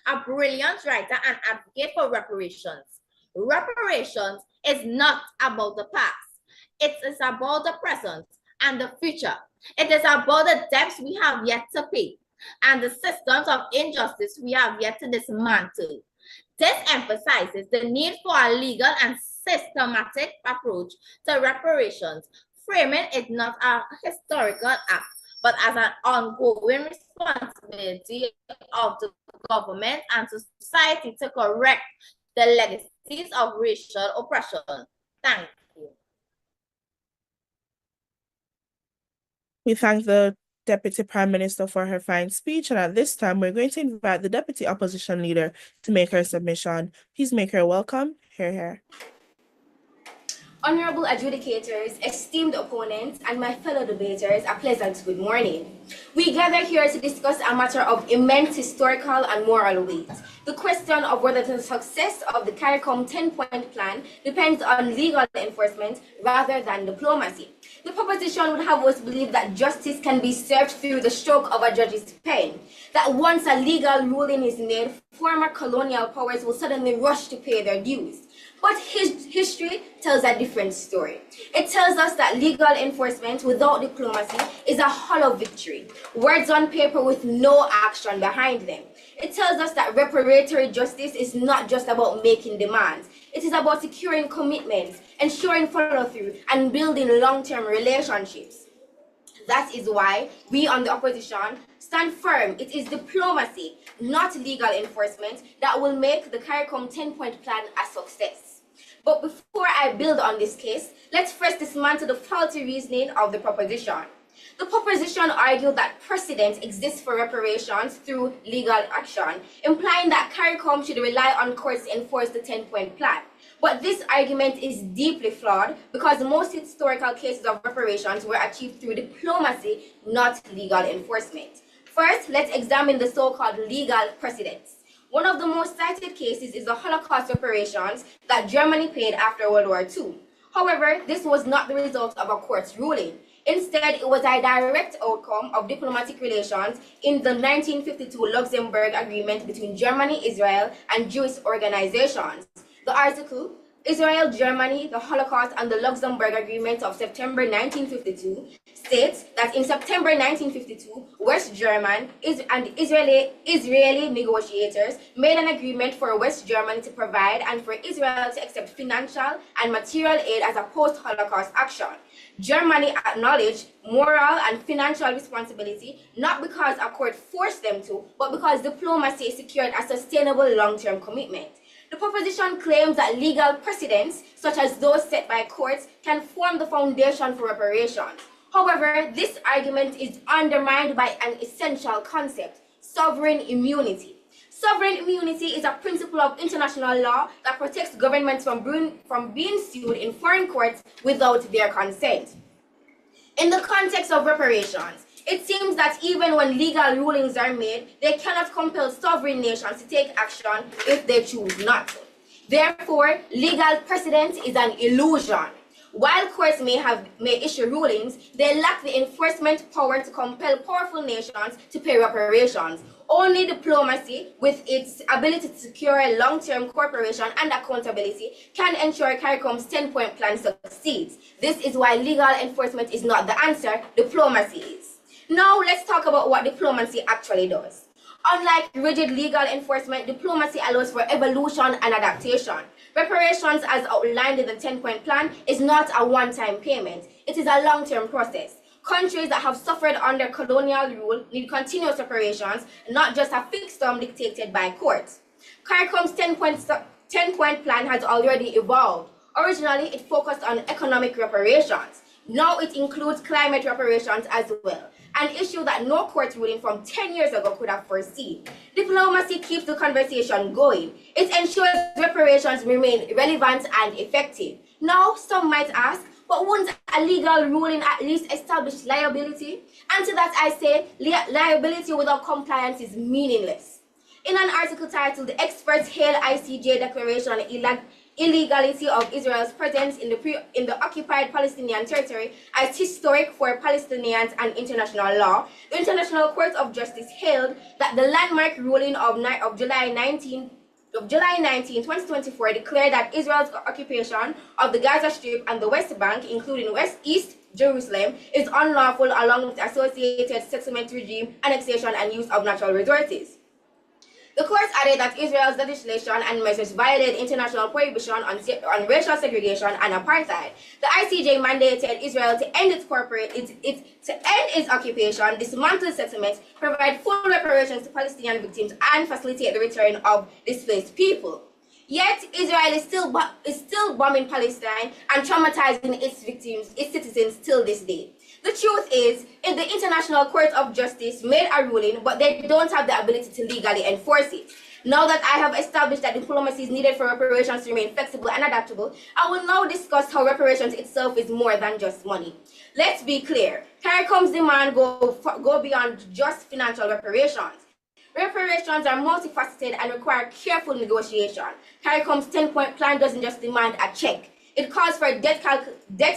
a brilliant writer and advocate for reparations. Reparations is not about the past. It is about the present and the future. It is about the debts we have yet to pay and the systems of injustice we have yet to dismantle. This emphasizes the need for a legal and systematic approach to reparations, framing it not as a historical act, but as an ongoing responsibility of the government and society to correct the legacies of racial oppression. Thank you. We thank the Deputy Prime Minister for her fine speech, and at this time, we're going to invite the Deputy Opposition Leader to make her submission. Please make her welcome. Hear her. Honorable adjudicators, esteemed opponents, and my fellow debaters, a pleasant good morning. We gather here to discuss a matter of immense historical and moral weight. The question of whether the success of the CARICOM 10-point plan depends on legal enforcement rather than diplomacy. The proposition would have us believe that justice can be served through the stroke of a judge's pen, that once a legal ruling is made, former colonial powers will suddenly rush to pay their dues. But history tells a different story. It tells us that legal enforcement without diplomacy is a hollow victory, words on paper with no action behind them. It tells us that reparatory justice is not just about making demands. It is about securing commitments, ensuring follow-through, and building long-term relationships. That is why we on the opposition stand firm. It is diplomacy, not legal enforcement, that will make the CARICOM 10-point plan a success. But before I build on this case, let's first dismantle the faulty reasoning of the proposition. The proposition argued that precedent exists for reparations through legal action, implying that CARICOM should rely on courts to enforce the 10-point plan. But this argument is deeply flawed because most historical cases of reparations were achieved through diplomacy, not legal enforcement. First, let's examine the so-called legal precedents. One of the most cited cases is the Holocaust reparations that Germany paid after World War II. However, this was not the result of a court's ruling. Instead, it was a direct outcome of diplomatic relations in the 1952 Luxembourg Agreement between Germany, Israel, and Jewish organizations. The article, Israel, Germany, the Holocaust, and the Luxembourg Agreement of September 1952 states that in September 1952, West German and Israeli negotiators made an agreement for West Germany to provide and for Israel to accept financial and material aid as a post-Holocaust action. Germany acknowledged moral and financial responsibility not because a court forced them to, but because diplomacy secured a sustainable long-term commitment. The proposition claims that legal precedents, such as those set by courts, can form the foundation for reparations. However, this argument is undermined by an essential concept: sovereign immunity. Sovereign immunity is a principle of international law that protects governments from being sued in foreign courts without their consent. In the context of reparations, it seems that even when legal rulings are made, they cannot compel sovereign nations to take action if they choose not to. Therefore, legal precedent is an illusion. While courts may issue rulings, they lack the enforcement power to compel powerful nations to pay reparations. Only diplomacy, with its ability to secure long-term cooperation and accountability, can ensure CARICOM's 10-point plan succeeds. This is why legal enforcement is not the answer, diplomacy is. Now let's talk about what diplomacy actually does. Unlike rigid legal enforcement, diplomacy allows for evolution and adaptation. Reparations, as outlined in the 10-point plan, is not a one-time payment. It is a long-term process. Countries that have suffered under colonial rule need continuous reparations, not just a fixed term dictated by courts. CARICOM's 10-point plan has already evolved. Originally, it focused on economic reparations. Now it includes climate reparations as well, an issue that no court ruling from 10 years ago could have foreseen. Diplomacy keeps the conversation going. It ensures reparations remain relevant and effective. Now, some might ask, but wouldn't a legal ruling at least establish liability? And to that I say, liability without compliance is meaningless. In an article titled "The Experts Hail ICJ Declaration on Illegality of Israel's Presence in the Occupied Palestinian Territory as Historic for Palestinians and International Law," the International Court of Justice hailed that the landmark ruling of July 19, 2024 declared that Israel's occupation of the Gaza Strip and the West Bank, including East Jerusalem, is unlawful along with associated settlement regime, annexation, and use of natural resources. The court added that Israel's legislation and measures violate international prohibition on racial segregation and apartheid. The ICJ mandated Israel to end its occupation, dismantle settlements, provide full reparations to Palestinian victims, and facilitate the return of displaced people. Yet, Israel is still bombing Palestine and traumatizing its citizens till this day. The truth is, if the International Court of Justice made a ruling, but they don't have the ability to legally enforce it. Now that I have established that diplomacy is needed for reparations to remain flexible and adaptable, I will now discuss how reparations itself is more than just money. Let's be clear, CARICOM's demand go beyond just financial reparations. Reparations are multifaceted and require careful negotiation. CARICOM's 10-point plan doesn't just demand a check. It calls for debt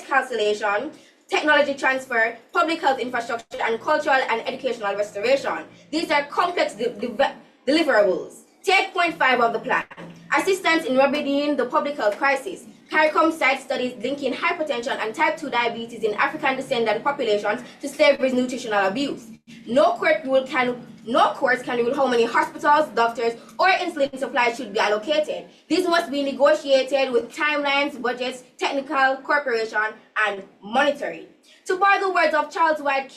cancellation, technology transfer, public health infrastructure, and cultural and educational restoration. These are complex deliverables. Take point 5 of the plan. Assistance in remedying the public health crisis. CARICOM cites studies linking hypertension and type 2 diabetes in African descendant populations to slavery's nutritional abuse. No court can rule how many hospitals, doctors, or insulin supplies should be allocated. These must be negotiated with timelines, budgets, technical cooperation, and monitoring. To borrow the words of Charles White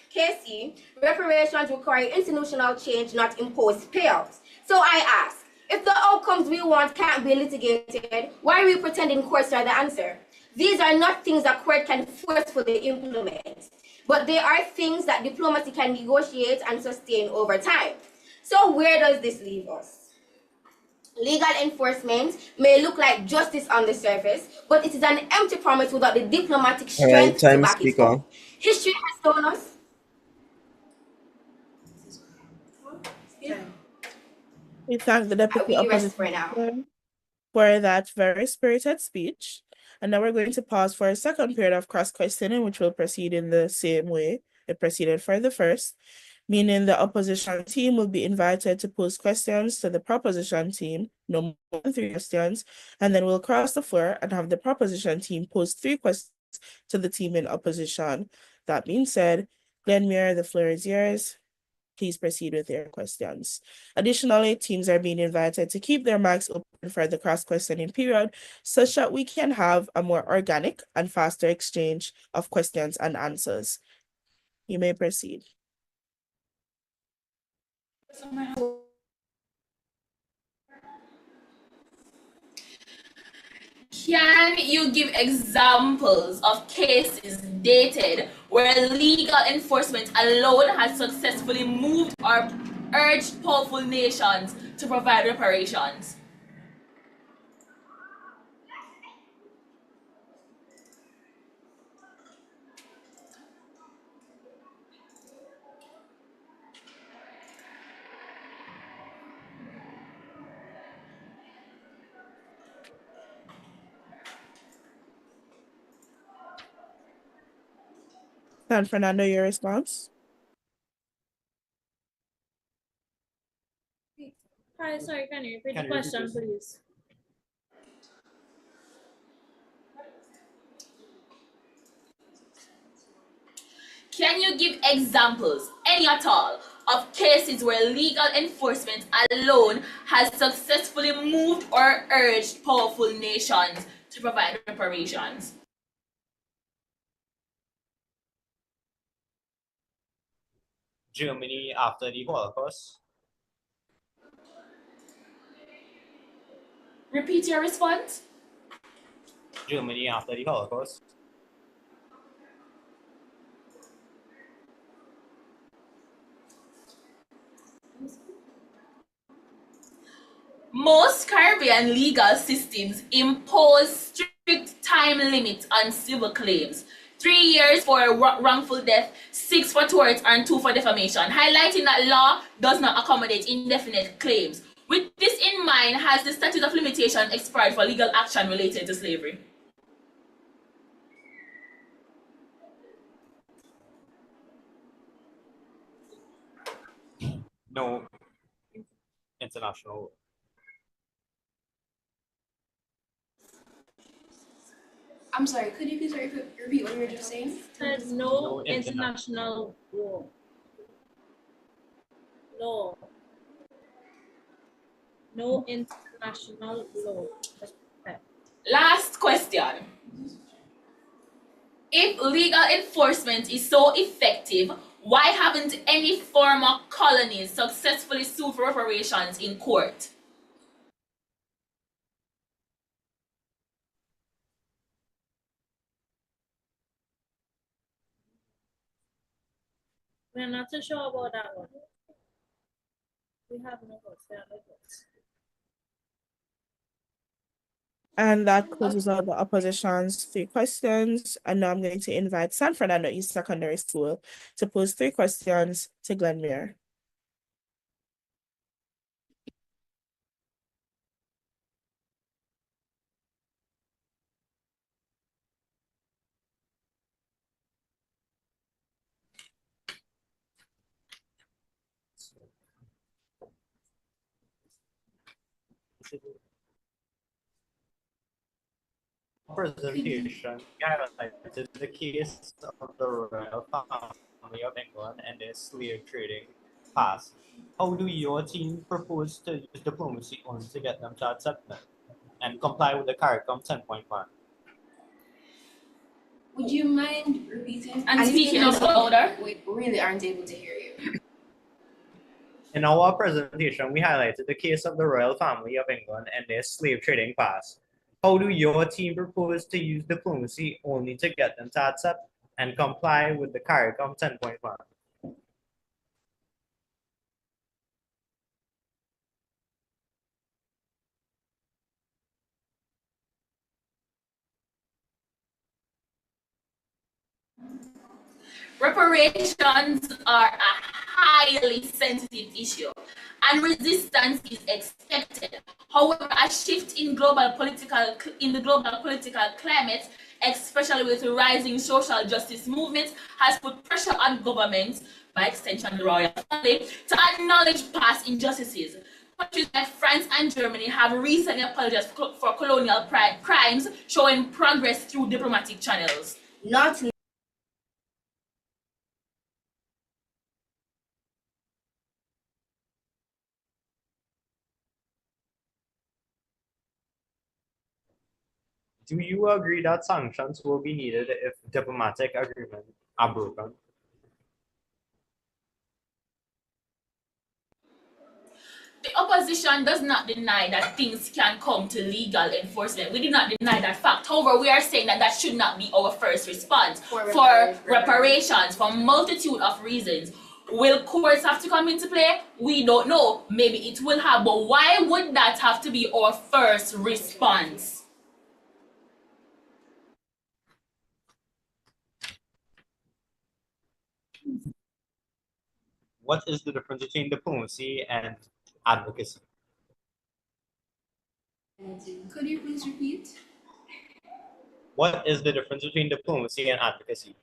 Casey, reparations require institutional change, not imposed payouts. So I ask, if the outcomes we want can't be litigated, why are we pretending courts are the answer? These are not things that court can forcefully implement, but they are things that diplomacy can negotiate and sustain over time. So where does this leave us? Legal enforcement may look like justice on the surface, but it is an empty promise without the diplomatic All right, strength to time back it speaker. up. History has shown us. We thank the Deputy We rest for Opposition now. Speaker for that very spirited speech. And now we're going to pause for a second period of cross-questioning, which will proceed in the same way it proceeded for the first, meaning the opposition team will be invited to pose questions to the proposition team, no more than 3 questions, and then we'll cross the floor and have the proposition team pose 3 questions to the team in opposition. That being said, Glenmuir, the floor is yours. Please proceed with your questions. Additionally, teams are being invited to keep their mics open for the cross-questioning period such that we can have a more organic and faster exchange of questions and answers. You may proceed. Can you give examples of cases dated where legal enforcement alone has successfully moved or urged powerful nations to provide reparations? Fernando, your response? Hi, sorry, can you repeat Can the you repeat question, this? please? Can you give examples, any at all, of cases where legal enforcement alone has successfully moved or urged powerful nations to provide reparations? Germany after the Holocaust. Repeat your response. Germany after the Holocaust. Most Caribbean legal systems impose strict time limits on civil claims. 3 years for wrongful death, 6 for torts, and 2 for defamation, highlighting that law does not accommodate indefinite claims. With this in mind, has the statute of limitation expired for legal action related to slavery? No international. I'm sorry, could you please repeat what you were just saying? Said No no international law. Law. No international law. Last question. If legal enforcement is so effective, why haven't any former colonies successfully sued for reparations in court? We're not too sure about that one. We have no votes. There are no votes. And that closes out the opposition's 3 questions. And now I'm going to invite San Fernando East Secondary School to pose 3 questions to Glenmuir. presentation, we highlighted the case of the royal family of England and their slave trading past. How do your team propose to use diplomacy only to get them to accept them and comply with the CARICOM 10-point plan? Would you mind repeating? And speaking up louder. We really aren't able to hear you. In our presentation, we highlighted the case of the royal family of England and their slave trading past. How do your team propose to use diplomacy only to get them to accept and comply with the CARICOM 10-point plan? Reparations are a highly sensitive issue, and resistance is expected. However, a shift in the global political climate, especially with rising social justice movements, has put pressure on governments, by extension the royal family, to acknowledge past injustices. Countries like France and Germany have recently apologized for colonial crimes, showing progress through diplomatic channels. Not Do you agree that sanctions will be needed if diplomatic agreements are broken? The opposition does not deny that things can come to legal enforcement. We do not deny that fact. However, we are saying that that should not be our first response for reparations for a multitude of reasons. Will courts have to come into play? We don't know. Maybe it will have, but why would that have to be our first response? What is the difference between diplomacy and advocacy? Could you please repeat? What is the difference between diplomacy and advocacy?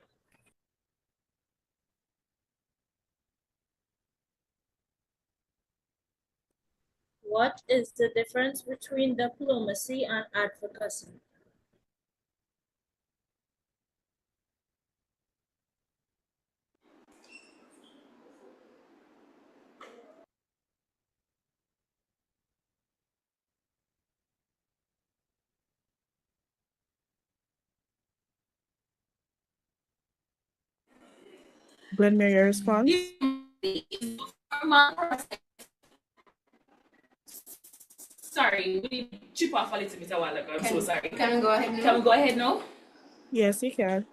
What is the difference between diplomacy and advocacy? Glenmuir, your response? Sorry, we chip off a little bit a while ago. I'm so sorry. Can we go ahead now? Can we go ahead now? Yes, you can.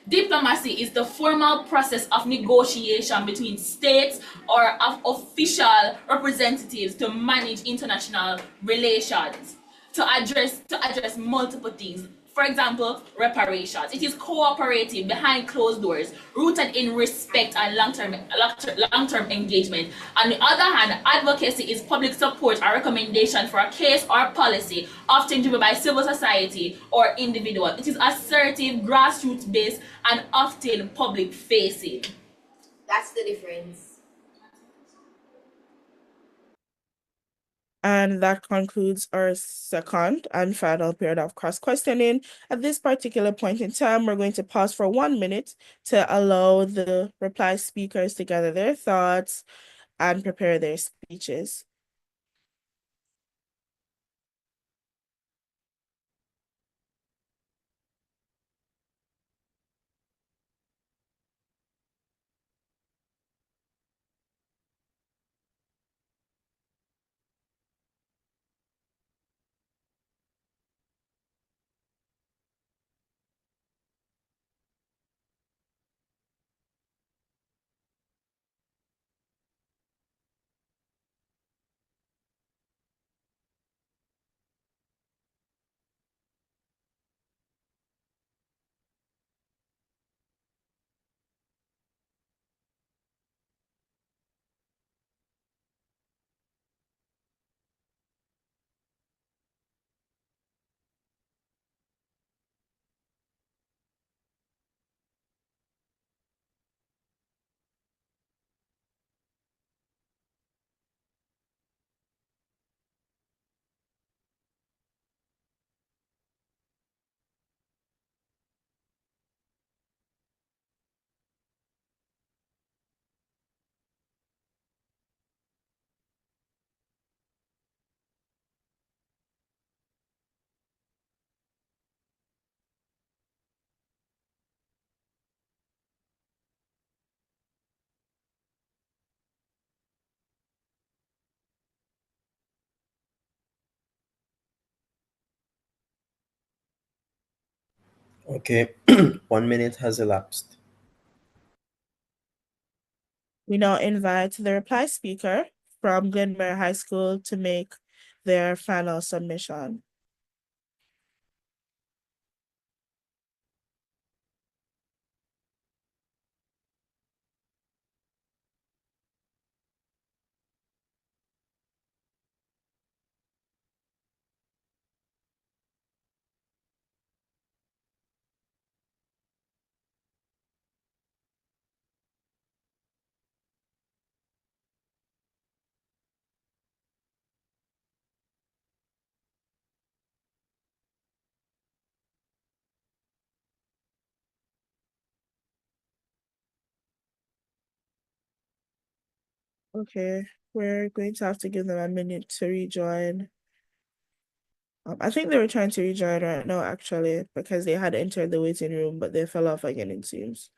Diplomacy is the formal process of negotiation between states or of official representatives to manage international relations, to address multiple things. For example, reparations. It is cooperative behind closed doors, rooted in respect and long-term engagement. On the other hand, advocacy is public support or recommendation for a case or policy, often driven by civil society or individual. It is assertive, grassroots-based, and often public-facing. That's the difference. And that concludes our second and final period of cross-questioning. At this particular point in time, we're going to pause for 1 minute to allow the reply speakers to gather their thoughts and prepare their speeches. Okay, 1 minute has elapsed. We now invite the reply speaker from Glenmuir High School to make their final submission. Okay, we're going to have to give them a minute to rejoin. I think they were trying to rejoin right now, actually, because they had entered the waiting room, but they fell off again, it seems.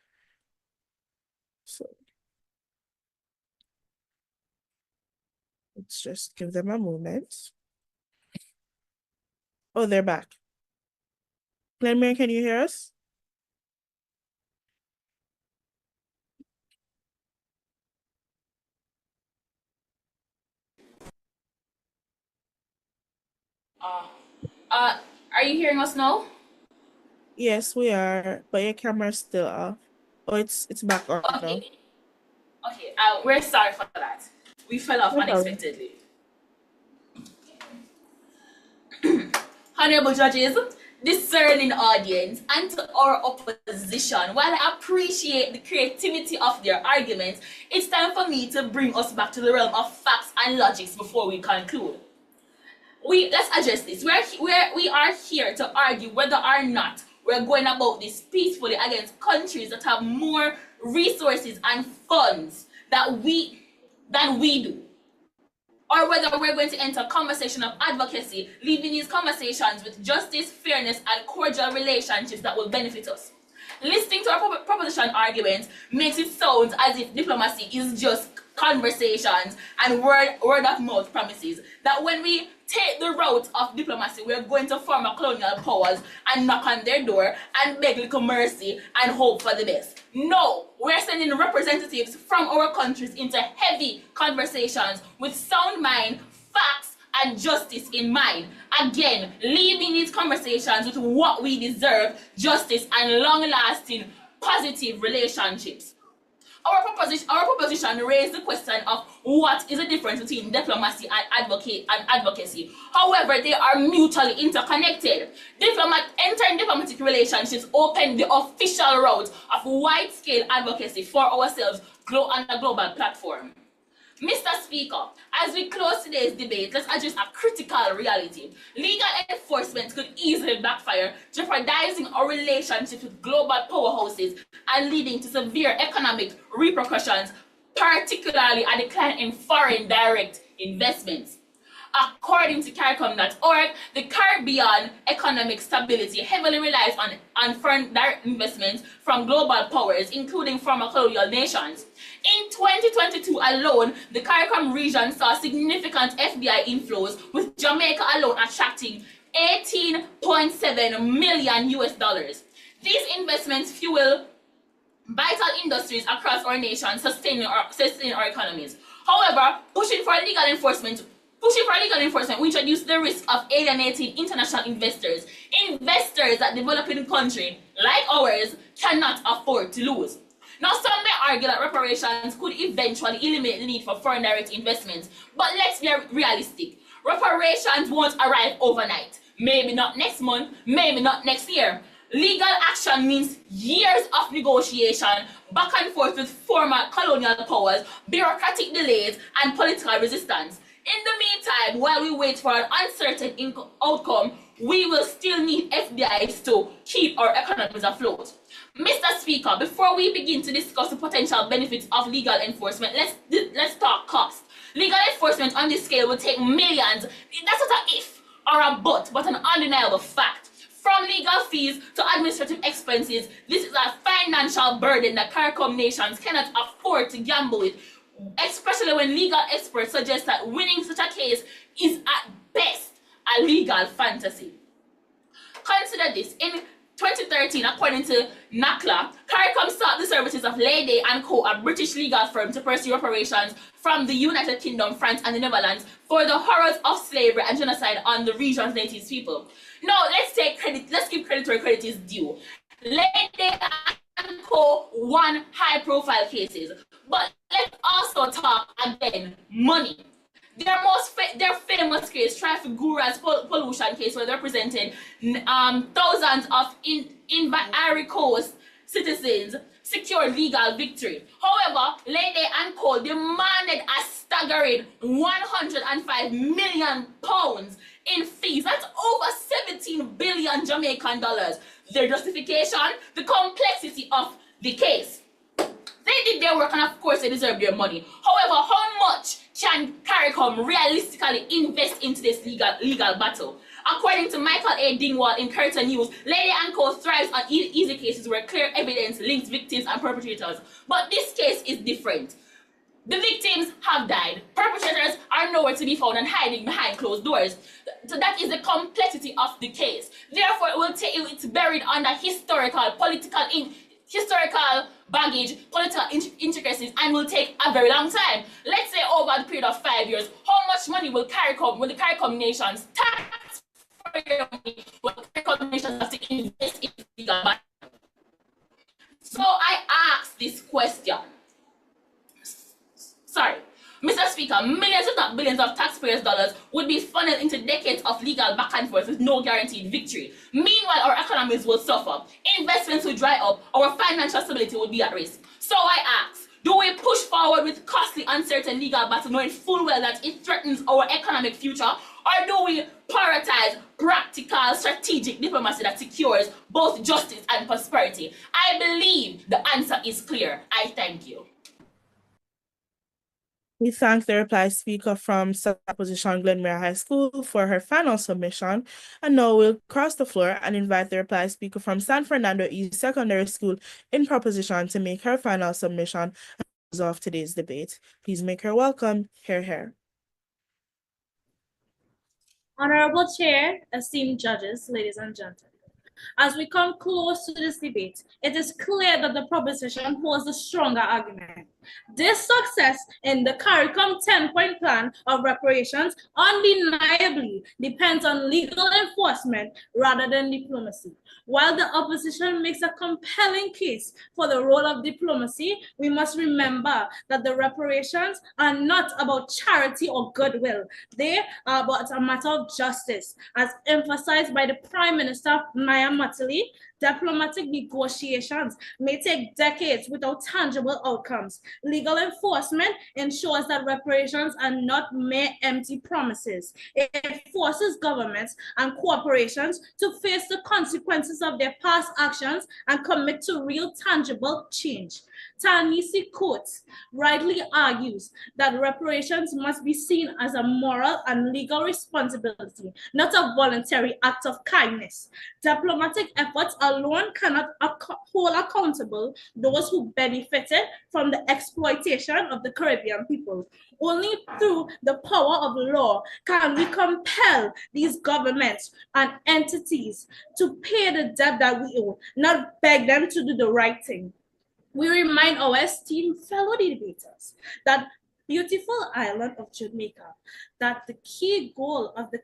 So let's just give them a moment. Oh, they're back. Glenmuir, can you hear us? Are you hearing us now? Yes, we are, but your camera's still off. Oh, it's back on now. Okay. Okay. We're sorry for that. We fell off No problem. unexpectedly. Honorable judges, discerning audience, and to our opposition, while I appreciate the creativity of their arguments, it's time for me to bring us back to the realm of facts and logics before we conclude. Let's address this. We are here to argue whether or not we're going about this peacefully against countries that have more resources and funds than we do, or whether we're going to enter a conversation of advocacy, leaving these conversations with justice, fairness, and cordial relationships that will benefit us. Listening to our proposition arguments makes it sound as if diplomacy is just conversations and word of mouth promises. That when we take the route of diplomacy, we're going to former colonial powers and knock on their door and beg little mercy and hope for the best. No, we're sending representatives from our countries into heavy conversations with sound mind, facts, and justice in mind. Again, leaving these conversations with what we deserve, justice and long-lasting positive relationships. Our proposition raised the question of what is the difference between diplomacy and advocacy. However, they are mutually interconnected. Entering diplomatic relationships open the official route of wide-scale advocacy for ourselves on a global platform. Mr. Speaker, as we close today's debate, let's address a critical reality. Legal enforcement could easily backfire, jeopardizing our relationships with global powerhouses and leading to severe economic repercussions, particularly a decline in foreign direct investments. According to CARICOM.org, the Caribbean economic stability heavily relies on foreign direct investments from global powers, including former colonial nations. In 2022 alone, the CARICOM region saw significant FDI inflows, with Jamaica alone attracting $18.7 million US. These investments fuel vital industries across our nation, sustaining our economies. However, pushing for legal enforcement will introduce the risk of alienating international investors that developing country like ours cannot afford to lose. Now, some may argue that reparations could eventually eliminate the need for foreign direct investments, but let's be realistic. Reparations won't arrive overnight. Maybe not next month, maybe not next year. Legal action means years of negotiation, back and forth with former colonial powers, bureaucratic delays, and political resistance. In the meantime, while we wait for an uncertain outcome, we will still need FDIs to keep our economies afloat. Mr. Speaker, before we begin to discuss the potential benefits of legal enforcement, let's talk cost. Legal enforcement on this scale will take millions. That's not a if or a but an undeniable fact. From legal fees to administrative expenses, this is a financial burden that CARICOM nations cannot afford to gamble with, especially when legal experts suggest that winning such a case is at best a legal fantasy. Consider this. In 2013, according to NACLA, CARICOM sought the services of Leyday and Co., a British legal firm, to pursue reparations from the United Kingdom, France, and the Netherlands for the horrors of slavery and genocide on the region's native people. Now, let's give credit where credit is due. Leyday and Co. won high-profile cases, but let's also talk again money. Their famous case, Trafigura's pollution case, where they represented thousands of Ivory Coast citizens secured legal victory. However, Leyday and Co. demanded a staggering £105 million in fees. That's over 17 billion Jamaican dollars. Their justification, the complexity of the case. They did their work, and of course they deserve their money. However, how much can CARICOM realistically invest into this legal battle? According to Michael A. Dingwall in Curtin News, Leyday and Co. thrives on easy cases where clear evidence links victims and perpetrators. But this case is different. The victims have died. Perpetrators are nowhere to be found and hiding behind closed doors. So that is the complexity of the case. Therefore, it's buried under historical baggage, political intricacies, and will take a very long time. Let's say over the period of 5 years, how much money will the CARICOM nations will CARICOM nations have to invest in legal battle? So I ask this question. Sorry. Mr. Speaker, millions if not billions of taxpayers' dollars would be funneled into decades of legal back and forth with no guaranteed victory. Meanwhile, our economies will suffer, investments will dry up, our financial stability will be at risk. So I ask, do we push forward with costly, uncertain legal battle knowing full well that it threatens our economic future? Or do we prioritize practical, strategic diplomacy that secures both justice and prosperity? I believe the answer is clear. I thank you. We thank the reply speaker from South Position Glenmuir High School for her final submission. And now we'll cross the floor and invite the reply speaker from San Fernando East Secondary School in proposition to make her final submission and close off today's debate. Please make her welcome. Hear, hear. Honorable Chair, esteemed judges, ladies and gentlemen. As we come close to this debate, it is clear that the proposition holds a stronger argument. This success in the CARICOM 10-point plan of reparations undeniably depends on legal enforcement rather than diplomacy. While the opposition makes a compelling case for the role of diplomacy, we must remember that the reparations are not about charity or goodwill. They are about a matter of justice, as emphasized by the Prime Minister Maya Matali. Diplomatic negotiations may take decades without tangible outcomes. Legal enforcement ensures that reparations are not mere empty promises. It forces governments and corporations to face the consequences of their past actions and commit to real tangible change. Ta-Nehisi Coates rightly argues that reparations must be seen as a moral and legal responsibility, not a voluntary act of kindness. Diplomatic efforts alone cannot hold accountable those who benefited from the exploitation of the Caribbean people. Only through the power of law can we compel these governments and entities to pay the debt that we owe, not beg them to do the right thing. We remind our esteemed fellow debaters that beautiful island of Jamaica, that the key goal of the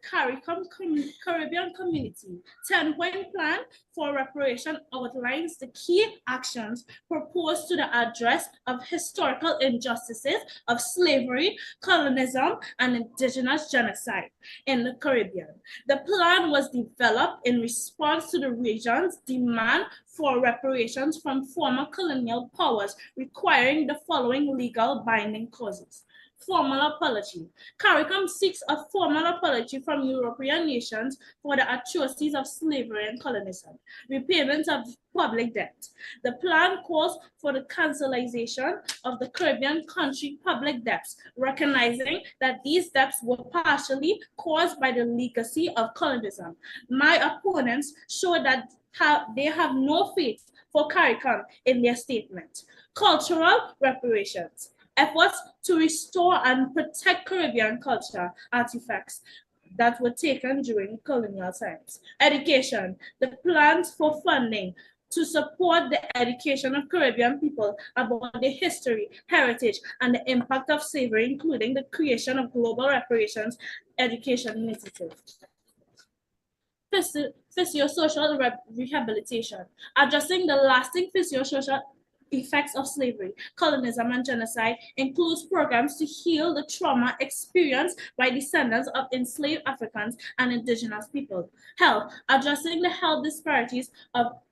Caribbean Community 10-point plan for reparation outlines the key actions proposed to the address of historical injustices of slavery, colonialism, and indigenous genocide in the Caribbean. The plan was developed in response to the region's demand for reparations from former colonial powers, requiring the following legal binding causes. Formal apology. CARICOM seeks a formal apology from European nations for the atrocities of slavery and colonialism. Repayment of public debt. The plan calls for the cancellation of the Caribbean country public debts, recognizing that these debts were partially caused by the legacy of colonialism. My opponents show that they have no faith for CARICOM in their statement. Cultural reparations. Efforts to restore and protect Caribbean culture artifacts. that were taken during colonial times. Education, the plans for funding to support the education of Caribbean people about the history, heritage, and the impact of slavery, including the creation of Global Reparations Education Initiative. Physio-social rehabilitation, addressing the lasting physio-social effects of slavery, colonialism, and genocide includes programs to heal the trauma experienced by descendants of enslaved Africans and indigenous people. Health, addressing the health disparities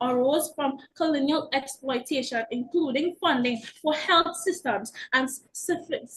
arose from colonial exploitation, including funding for health systems and specific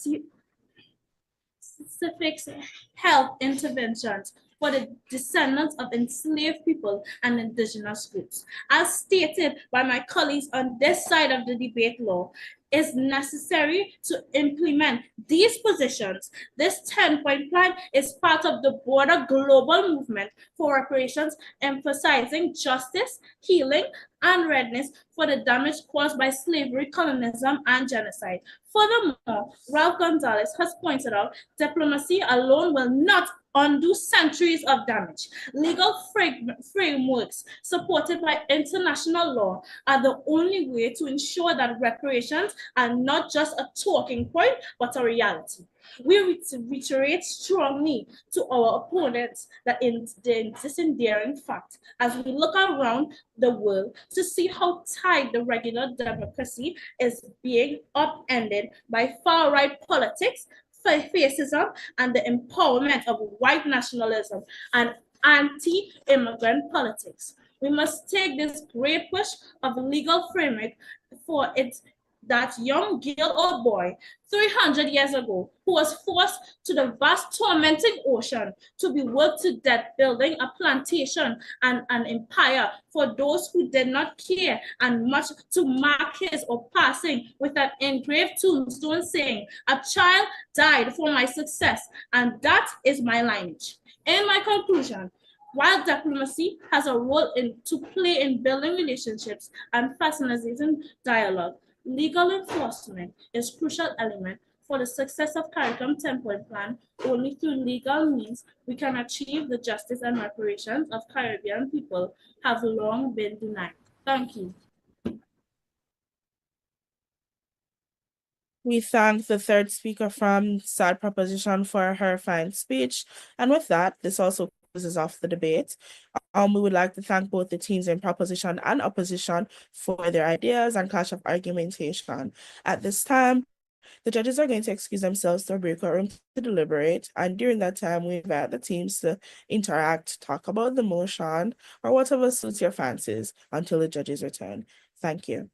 health interventions for the descendants of enslaved people and indigenous groups. As stated by my colleagues on this side of the debate law, is necessary to implement these positions. This 10-point plan is part of the broader global movement for reparations, emphasizing justice, healing, and readiness for the damage caused by slavery, colonialism, and genocide. Furthermore, Ralph Gonzalez has pointed out diplomacy alone will not undo centuries of damage. Legal frameworks supported by international law are the only way to ensure that reparations are not just a talking point, but a reality. We reiterate strongly to our opponents that this enduring fact, as we look around the world to see how tight the regular democracy is being upended by far-right politics, fascism, and the empowerment of white nationalism and anti-immigrant politics. We must take this great push of legal framework for it that young girl or boy 300 years ago who was forced to the vast tormenting ocean to be worked to death building a plantation and an empire for those who did not care, and much to mark his or passing with an engraved tombstone saying, "A child died for my success, and that is my lineage." In my conclusion, while diplomacy has a role to play in building relationships and facilitating dialogue, legal enforcement is a crucial element for the success of CARICOM 10-point plan. Only through legal means we can achieve the justice and reparations of Caribbean people have long been denied. Thank you. We thank the third speaker from SAD Proposition for her fine speech. And with that, this also closes off the debate. We would like to thank both the teams in proposition and opposition for their ideas and clash of argumentation. At this time, the judges are going to excuse themselves to a breakout room to deliberate, and during that time, we invite the teams to interact, talk about the motion, or whatever suits your fancies until the judges return. Thank you.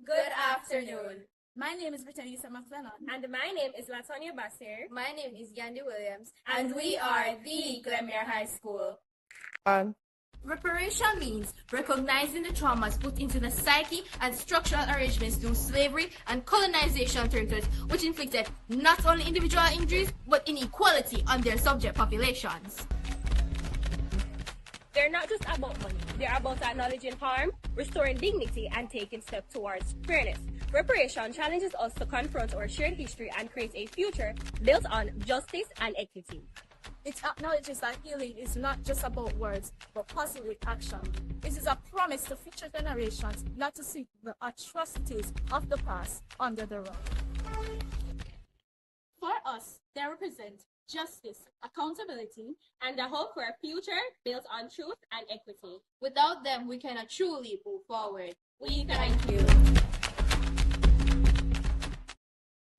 Good afternoon. My name is Brittany McDonald. And my name is Latonya Bassir. My name is Yandy Williams. And we are the Glenmuir High School. Reparation means recognizing the traumas put into the psyche and structural arrangements through slavery and colonization territories, which inflicted not only individual injuries, but inequality on their subject populations. They're not just about money. They're about acknowledging harm, restoring dignity, and taking steps towards fairness. Reparation challenges us to confront our shared history and create a future built on justice and equity. It acknowledges that healing is not just about words, but positive action. It is a promise to future generations not to see the atrocities of the past under the rug. For us, they represent justice, accountability, and a hope for a future built on truth and equity. Without them, we cannot truly move forward. We thank you.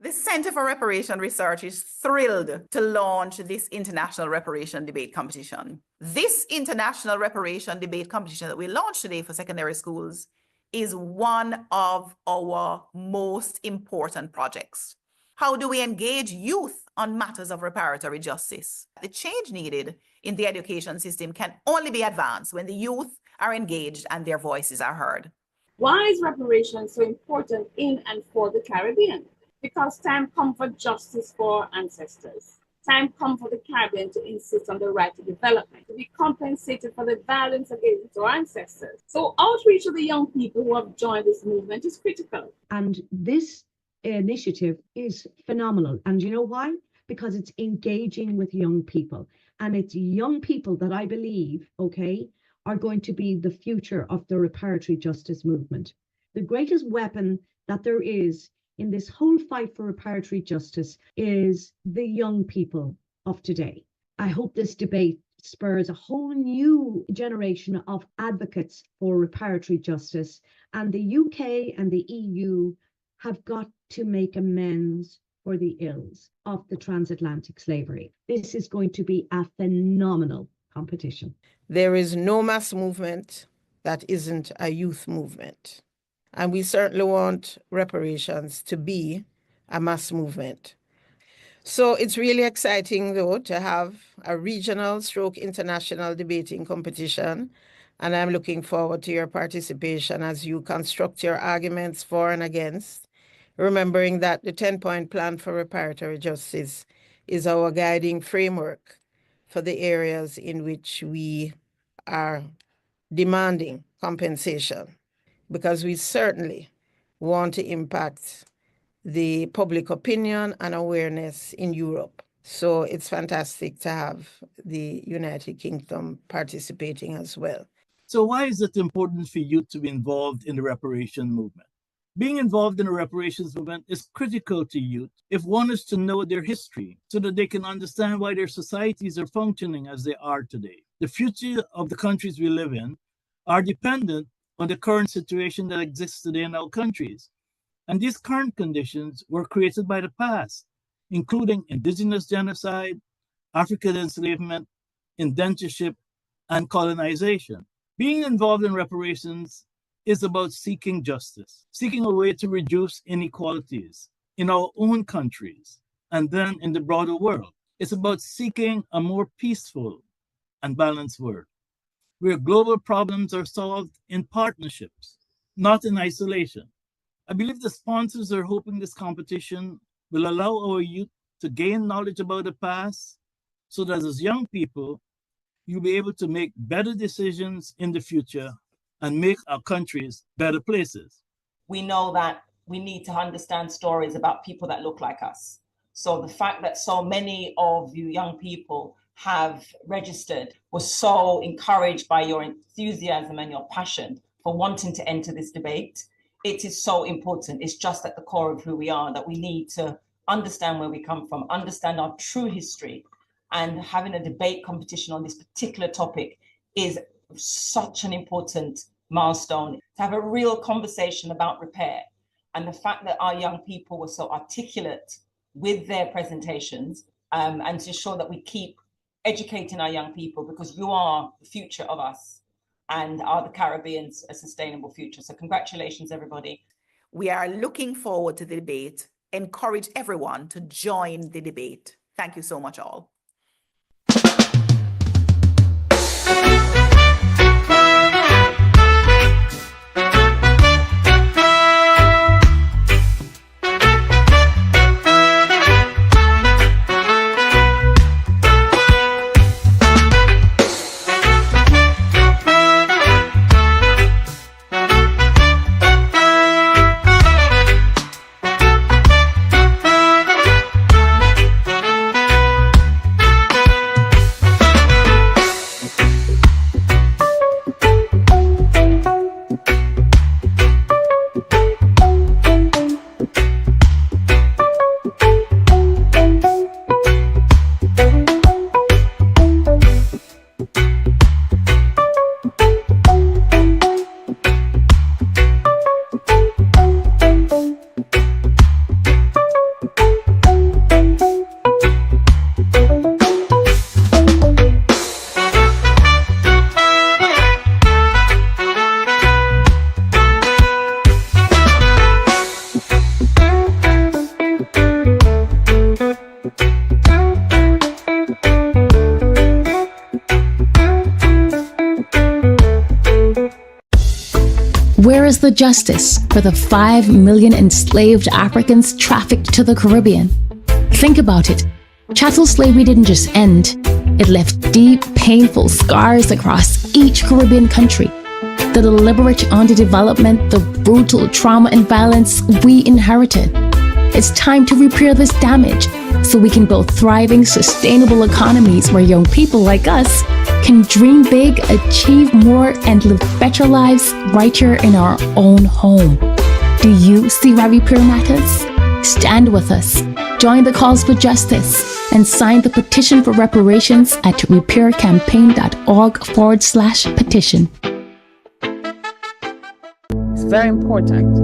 The Center for Reparation Research is thrilled to launch this international reparation debate competition. This international reparation debate competition that we launched today for secondary schools is one of our most important projects. How do we engage youth on matters of reparatory justice? The change needed in the education system can only be advanced when the youth are engaged and their voices are heard. Why is reparations so important in and for the Caribbean? Because time comes for justice for our ancestors. Time comes for the Caribbean to insist on the right to development, to be compensated for the violence against our ancestors. So outreach to the young people who have joined this movement is critical. And this initiative is phenomenal. And you know why? Because it's engaging with young people. And it's young people that I believe, are going to be the future of the reparatory justice movement. The greatest weapon that there is in this whole fight for reparatory justice is the young people of today. I hope this debate spurs a whole new generation of advocates for reparatory justice, and the UK and the EU have got to make amends for the ills of the transatlantic slavery. This is going to be a phenomenal competition. There is no mass movement that isn't a youth movement. And we certainly want reparations to be a mass movement. So it's really exciting, though, to have a regional / international debating competition. And I'm looking forward to your participation as you construct your arguments for and against, remembering that the 10-point plan for reparatory justice is our guiding framework for the areas in which we are demanding compensation, because we certainly want to impact the public opinion and awareness in Europe. So it's fantastic to have the United Kingdom participating as well. So why is it important for youth to be involved in the reparation movement? Being involved in the reparations movement is critical to youth if one is to know their history so that they can understand why their societies are functioning as they are today. The future of the countries we live in are dependent on the current situation that exists today in our countries. And these current conditions were created by the past, including indigenous genocide, African enslavement, indentureship, and colonization. Being involved in reparations is about seeking justice, seeking a way to reduce inequalities in our own countries and then in the broader world. It's about seeking a more peaceful and balanced world, where global problems are solved in partnerships, not in isolation. I believe the sponsors are hoping this competition will allow our youth to gain knowledge about the past so that as young people, you'll be able to make better decisions in the future and make our countries better places. We know that we need to understand stories about people that look like us. So the fact that so many of you young people have registered was so encouraged by your enthusiasm and your passion for wanting to enter this debate. It is so important. It's just at the core of who we are, that we need to understand where we come from, understand our true history, and having a debate competition on this particular topic is such an important milestone. To have a real conversation about repair, and the fact that our young people were so articulate with their presentations, and to ensure that we keep educating our young people, because you are the future of us and are the Caribbean's a sustainable future. So congratulations, everybody. We are looking forward to the debate. Encourage everyone to join the debate. Thank you so much, all. is the justice for the 5 million enslaved Africans trafficked to the Caribbean? Think about it. Chattel slavery didn't just end, it left deep, painful scars across each Caribbean country. The deliberate underdevelopment, the brutal trauma and violence we inherited. It's time to repair this damage so we can build thriving, sustainable economies where young people like us can dream big, achieve more, and live better lives right here in our own home. Do you see why repair matters? Stand with us. Join the calls for justice and sign the petition for reparations at repaircampaign.org/petition. It's very important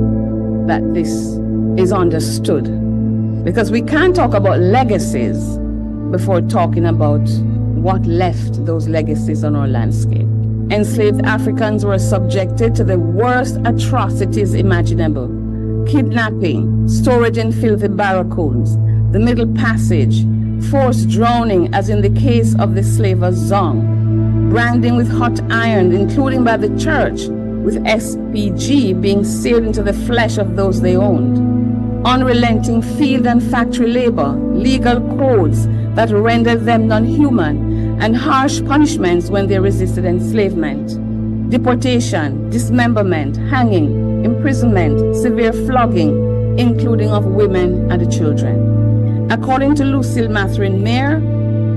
that this is understood because we can't talk about legacies before talking about what left those legacies on our landscape. Enslaved Africans were subjected to the worst atrocities imaginable. Kidnapping, storage in filthy barracoons, the Middle Passage, forced drowning as in the case of the slaver Zong, branding with hot iron, including by the church, with SPG being seared into the flesh of those they owned. Unrelenting field and factory labor, legal codes that rendered them non-human, and harsh punishments when they resisted enslavement. Deportation, dismemberment, hanging, imprisonment, severe flogging, including of women and the children. According to Lucille Mathurin Mayer,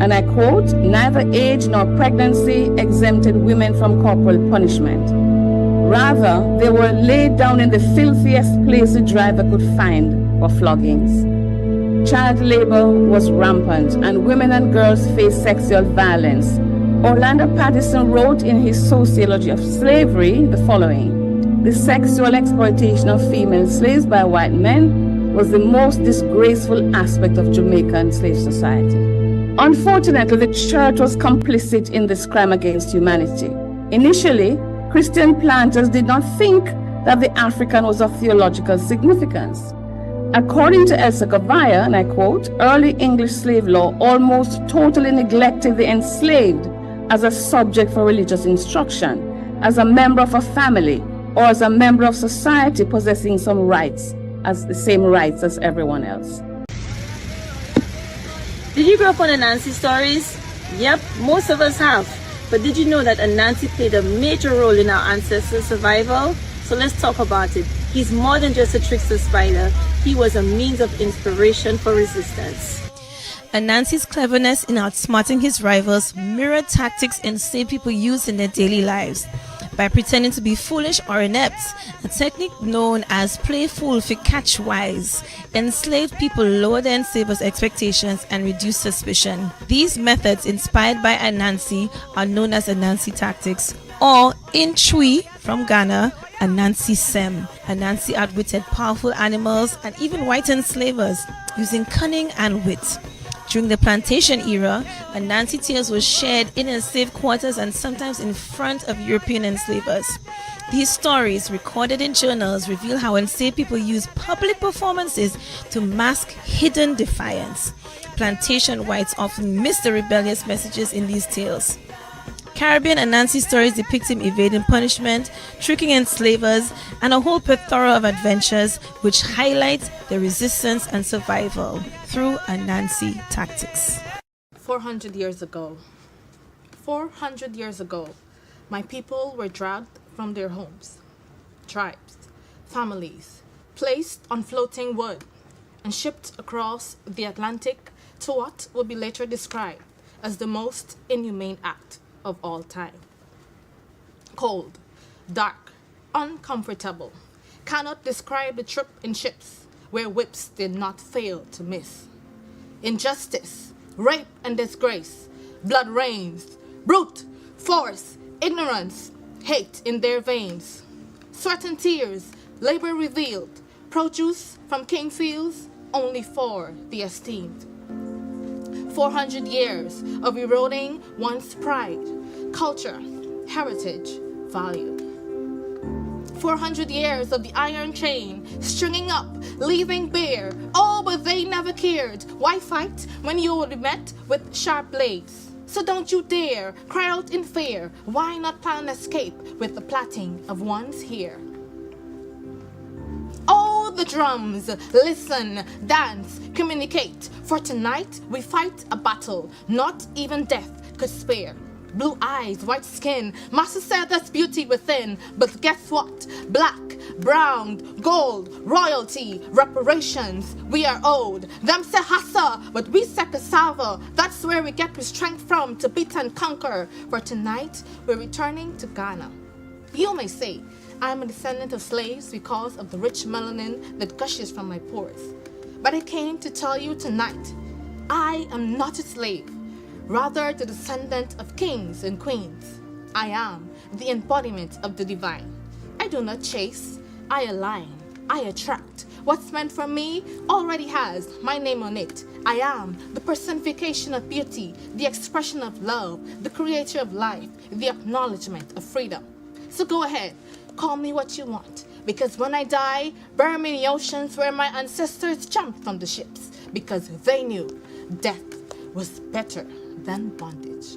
and I quote, "Neither age nor pregnancy exempted women from corporal punishment. Rather, they were laid down in the filthiest place the driver could find for floggings. Child labor was rampant, and women and girls faced sexual violence." Orlando Patterson wrote in his Sociology of Slavery the following: "The sexual exploitation of female slaves by white men was the most disgraceful aspect of Jamaican slave society." Unfortunately, the church was complicit in this crime against humanity. Initially, Christian planters did not think that the African was of theological significance. According to Elsa Gavaya, and I quote, "Early English slave law almost totally neglected the enslaved as a subject for religious instruction, as a member of a family, or as a member of society possessing some rights, as the same rights as everyone else." Did you grow up on Anansi stories? Yep, most of us have. But did you know that Anansi played a major role in our ancestors' survival? So let's talk about it. He's more than just a trickster spider. He was a means of inspiration for resistance. Anansi's cleverness in outsmarting his rivals mirrored tactics enslaved people used in their daily lives. By pretending to be foolish or inept, a technique known as play fool for catch wise, enslaved people lower their enslavers' expectations and reduce suspicion. These methods, inspired by Anansi, are known as Anansi tactics, or in Twi from Ghana, Anansi Sem. Anansi outwitted powerful animals and even white enslavers using cunning and wit. During the plantation era, Anansi tales were shared in enslaved quarters and sometimes in front of European enslavers. These stories, recorded in journals, reveal how enslaved people used public performances to mask hidden defiance. Plantation whites often missed the rebellious messages in these tales. Caribbean Anansi stories depict him evading punishment, tricking enslavers, and a whole plethora of adventures which highlight the resistance and survival through Anansi tactics. 400 years ago, my people were dragged from their homes, tribes, families, placed on floating wood, and shipped across the Atlantic to what would be later described as the most inhumane act of all time. Cold, dark, uncomfortable, cannot describe the trip in ships where whips did not fail to miss. Injustice, rape and disgrace, blood rains, brute, force, ignorance, hate in their veins. Sweat and tears, labor revealed, produce from king fields only for the esteemed. 400 years of eroding one's pride, culture, heritage, value. 400 years of the iron chain, stringing up, leaving bare. Oh, but they never cared. Why fight when you would be met with sharp blades? So don't you dare cry out in fear. Why not plan escape with the plaiting of one's hair? Blow the drums, listen, dance, communicate. For tonight, we fight a battle not even death could spare. Blue eyes, white skin, Master said there's beauty within. But guess what? Black, brown, gold, royalty, reparations, we are owed. Them say hassa, but we say cassava. That's where we get the strength from to beat and conquer. For tonight, we're returning to Ghana. You may say, I'm a descendant of slaves because of the rich melanin that gushes from my pores. But I came to tell you tonight, I am not a slave. Rather the descendant of kings and queens. I am the embodiment of the divine. I do not chase, I align, I attract. What's meant for me already has my name on it. I am the personification of beauty, the expression of love, the creator of life, the acknowledgement of freedom. So go ahead, call me what you want, because when I die, bury me in the oceans where my ancestors jumped from the ships, because they knew death was better than bondage.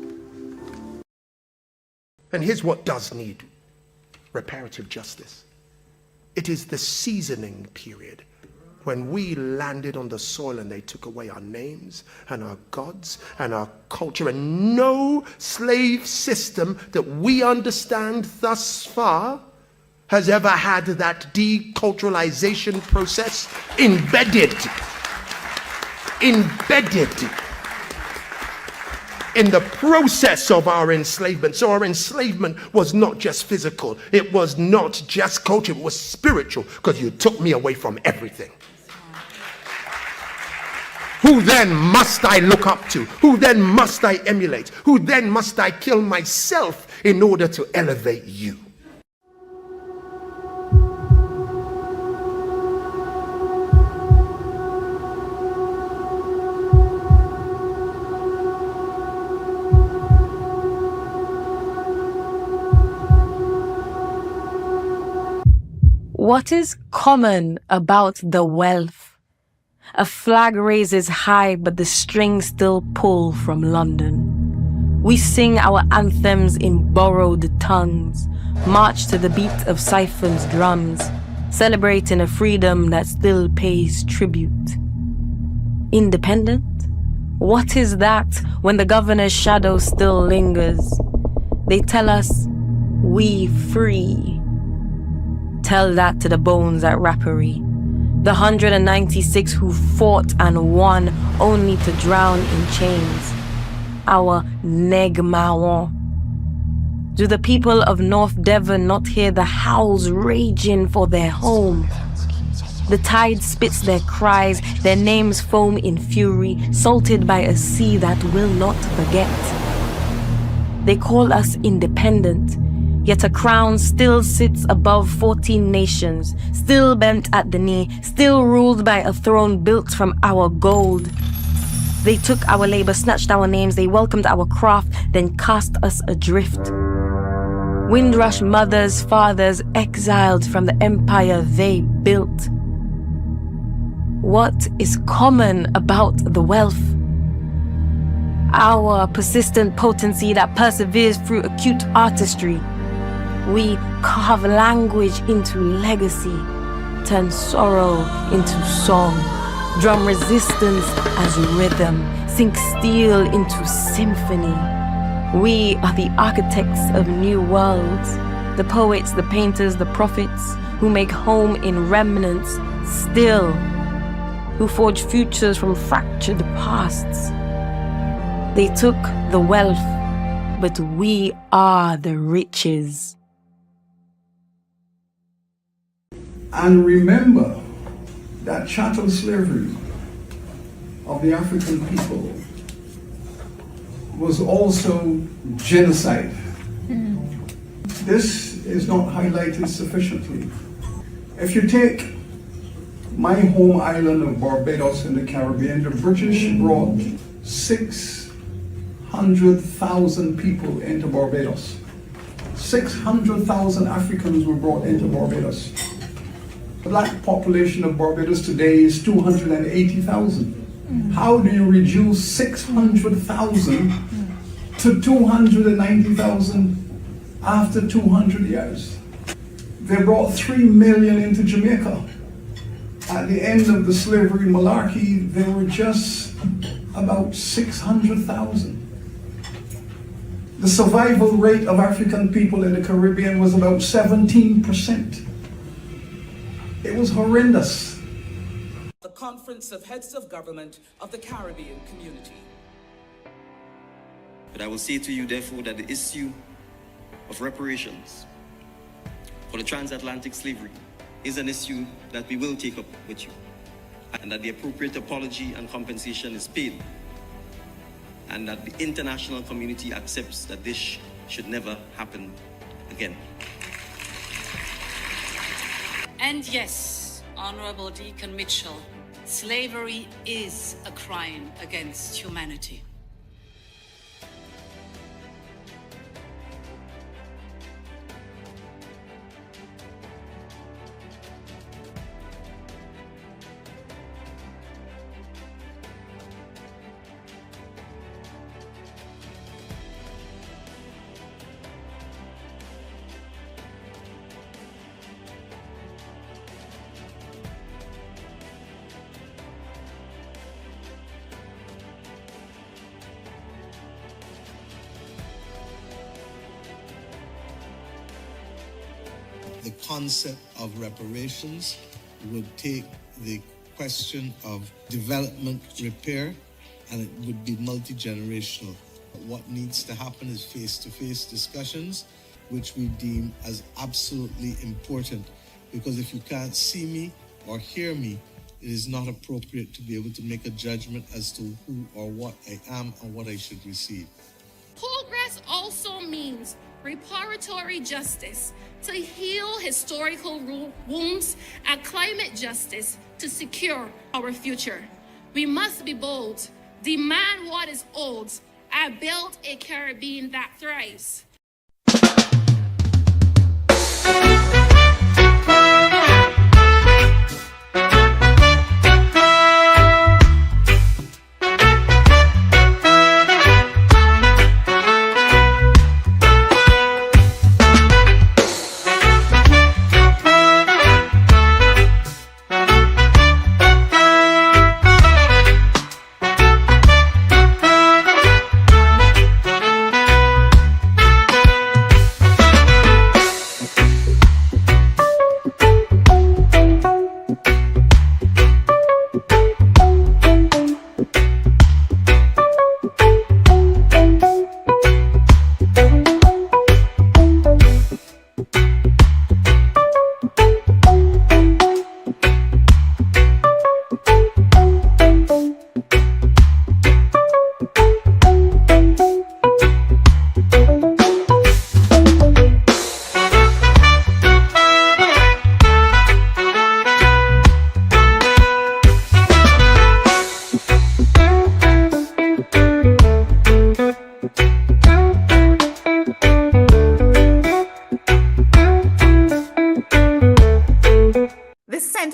And here's what does need reparative justice. It is the seasoning period when we landed on the soil and they took away our names and our gods and our culture, and no slave system that we understand thus far has ever had that deculturalization process embedded in the process of our enslavement. So our enslavement was not just physical, it was not just culture, it was spiritual, because you took me away from everything. Who then must I look up to? Who then must I emulate? Who then must I kill myself in order to elevate you? What is common about the wealth? A flag raises high, but the strings still pull from London. We sing our anthems in borrowed tongues, march to the beat of siphons' drums, celebrating a freedom that still pays tribute. Independent? What is that when the governor's shadow still lingers? They tell us, we free. Tell that to the bones at Reparation, the 196 who fought and won only to drown in chains. Our Negmawan. Do the people of North Devon not hear the howls raging for their home? The tide spits their cries, their names foam in fury, salted by a sea that will not forget. They call us independent, yet a crown still sits above 14 nations, still bent at the knee, still ruled by a throne built from our gold. They took our labor, snatched our names, they welcomed our craft, then cast us adrift. Windrush mothers, fathers, exiled from the empire they built. What is common about the wealth? Our persistent potency that perseveres through acute artistry. We carve language into legacy, turn sorrow into song, drum resistance as rhythm, sink steel into symphony. We are the architects of new worlds, the poets, the painters, the prophets, who make home in remnants still, who forge futures from fractured pasts. They took the wealth, but we are the riches. And remember that chattel slavery of the African people was also genocide. This is not highlighted sufficiently. If you take my home island of Barbados in the Caribbean, the British brought 600,000 people into Barbados. 600,000 Africans were brought into Barbados. The black population of Barbados today is 280,000. How do you reduce 600,000 to 290,000 after 200 years? They brought 3 million into Jamaica. At the end of the slavery malarkey, there were just about 600,000. The survival rate of African people in the Caribbean was about 17%. It was horrendous. The Conference of Heads of Government of the Caribbean Community. But I will say to you, therefore, that the issue of reparations for the transatlantic slavery is an issue that we will take up with you, and that the appropriate apology and compensation is paid, and that the international community accepts that this should never happen again. And yes, Honorable Deacon Mitchell, slavery is a crime against humanity. The concept of reparations would take the question of development repair, and it would be multi-generational. What needs to happen is face-to-face discussions, which we deem as absolutely important, because if you can't see me or hear me, it is not appropriate to be able to make a judgment as to who or what I am and what I should receive. Progress also means reparatory justice to heal historical wounds and climate justice to secure our future. We must be bold, demand what is old, and build a Caribbean that thrives.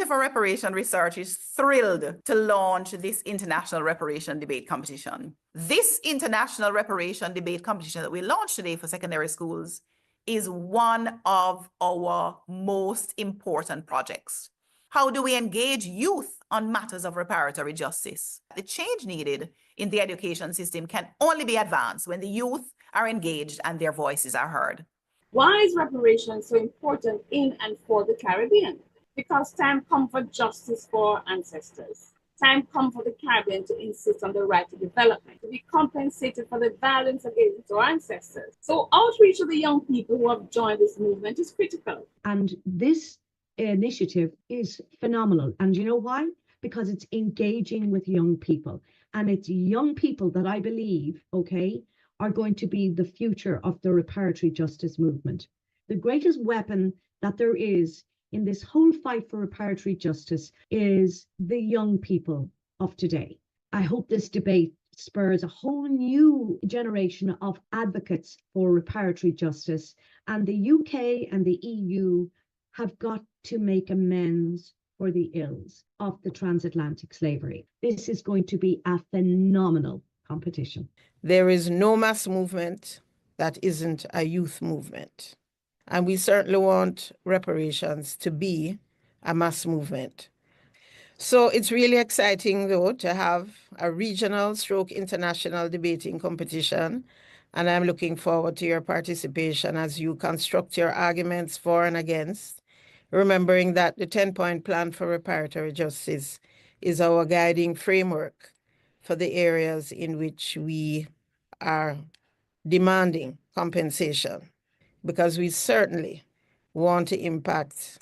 Reparation Research is thrilled to launch this international reparation debate competition. This international reparation debate competition that we launched today for secondary schools is one of our most important projects. How do we engage youth on matters of reparatory justice? The change needed in the education system can only be advanced when the youth are engaged and their voices are heard. Why is reparation so important in and for the Caribbean? Because time comes for justice for our ancestors. Time comes for the Caribbean to insist on the right to development, to be compensated for the violence against our ancestors. So outreach to the young people who have joined this movement is critical. And this initiative is phenomenal. And you know why? Because it's engaging with young people. And it's young people that I believe, are going to be the future of the reparatory justice movement. The greatest weapon that there is in this whole fight for reparatory justice is the young people of today. I hope this debate spurs a whole new generation of advocates for reparatory justice, and the UK and the EU have got to make amends for the ills of the transatlantic slavery. This is going to be a phenomenal competition. There is no mass movement that isn't a youth movement. And we certainly want reparations to be a mass movement. So it's really exciting, though, to have a regional stroke international debating competition. And I'm looking forward to your participation as you construct your arguments for and against, remembering that the 10-point plan for reparatory justice is our guiding framework for the areas in which we are demanding compensation, because we certainly want to impact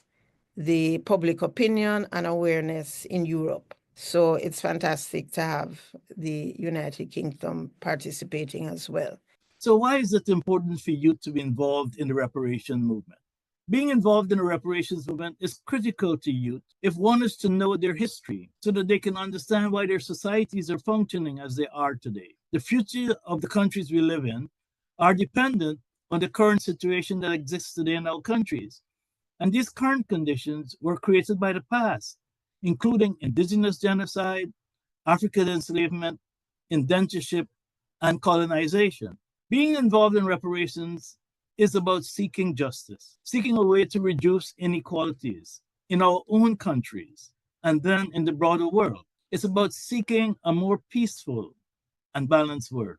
the public opinion and awareness in Europe. So it's fantastic to have the United Kingdom participating as well. So why is it important for youth to be involved in the reparation movement? Being involved in the reparations movement is critical to youth if one is to know their history so that they can understand why their societies are functioning as they are today. The future of the countries we live in are dependent on the current situation that exists today in our countries. And these current conditions were created by the past, including indigenous genocide, African enslavement, indentureship, and colonization. Being involved in reparations is about seeking justice, seeking a way to reduce inequalities in our own countries and then in the broader world. It's about seeking a more peaceful and balanced world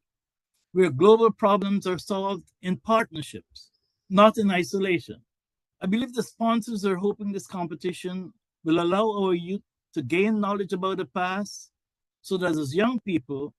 where global problems are solved in partnerships, not in isolation. I believe the sponsors are hoping this competition will allow our youth to gain knowledge about the past so that as young people,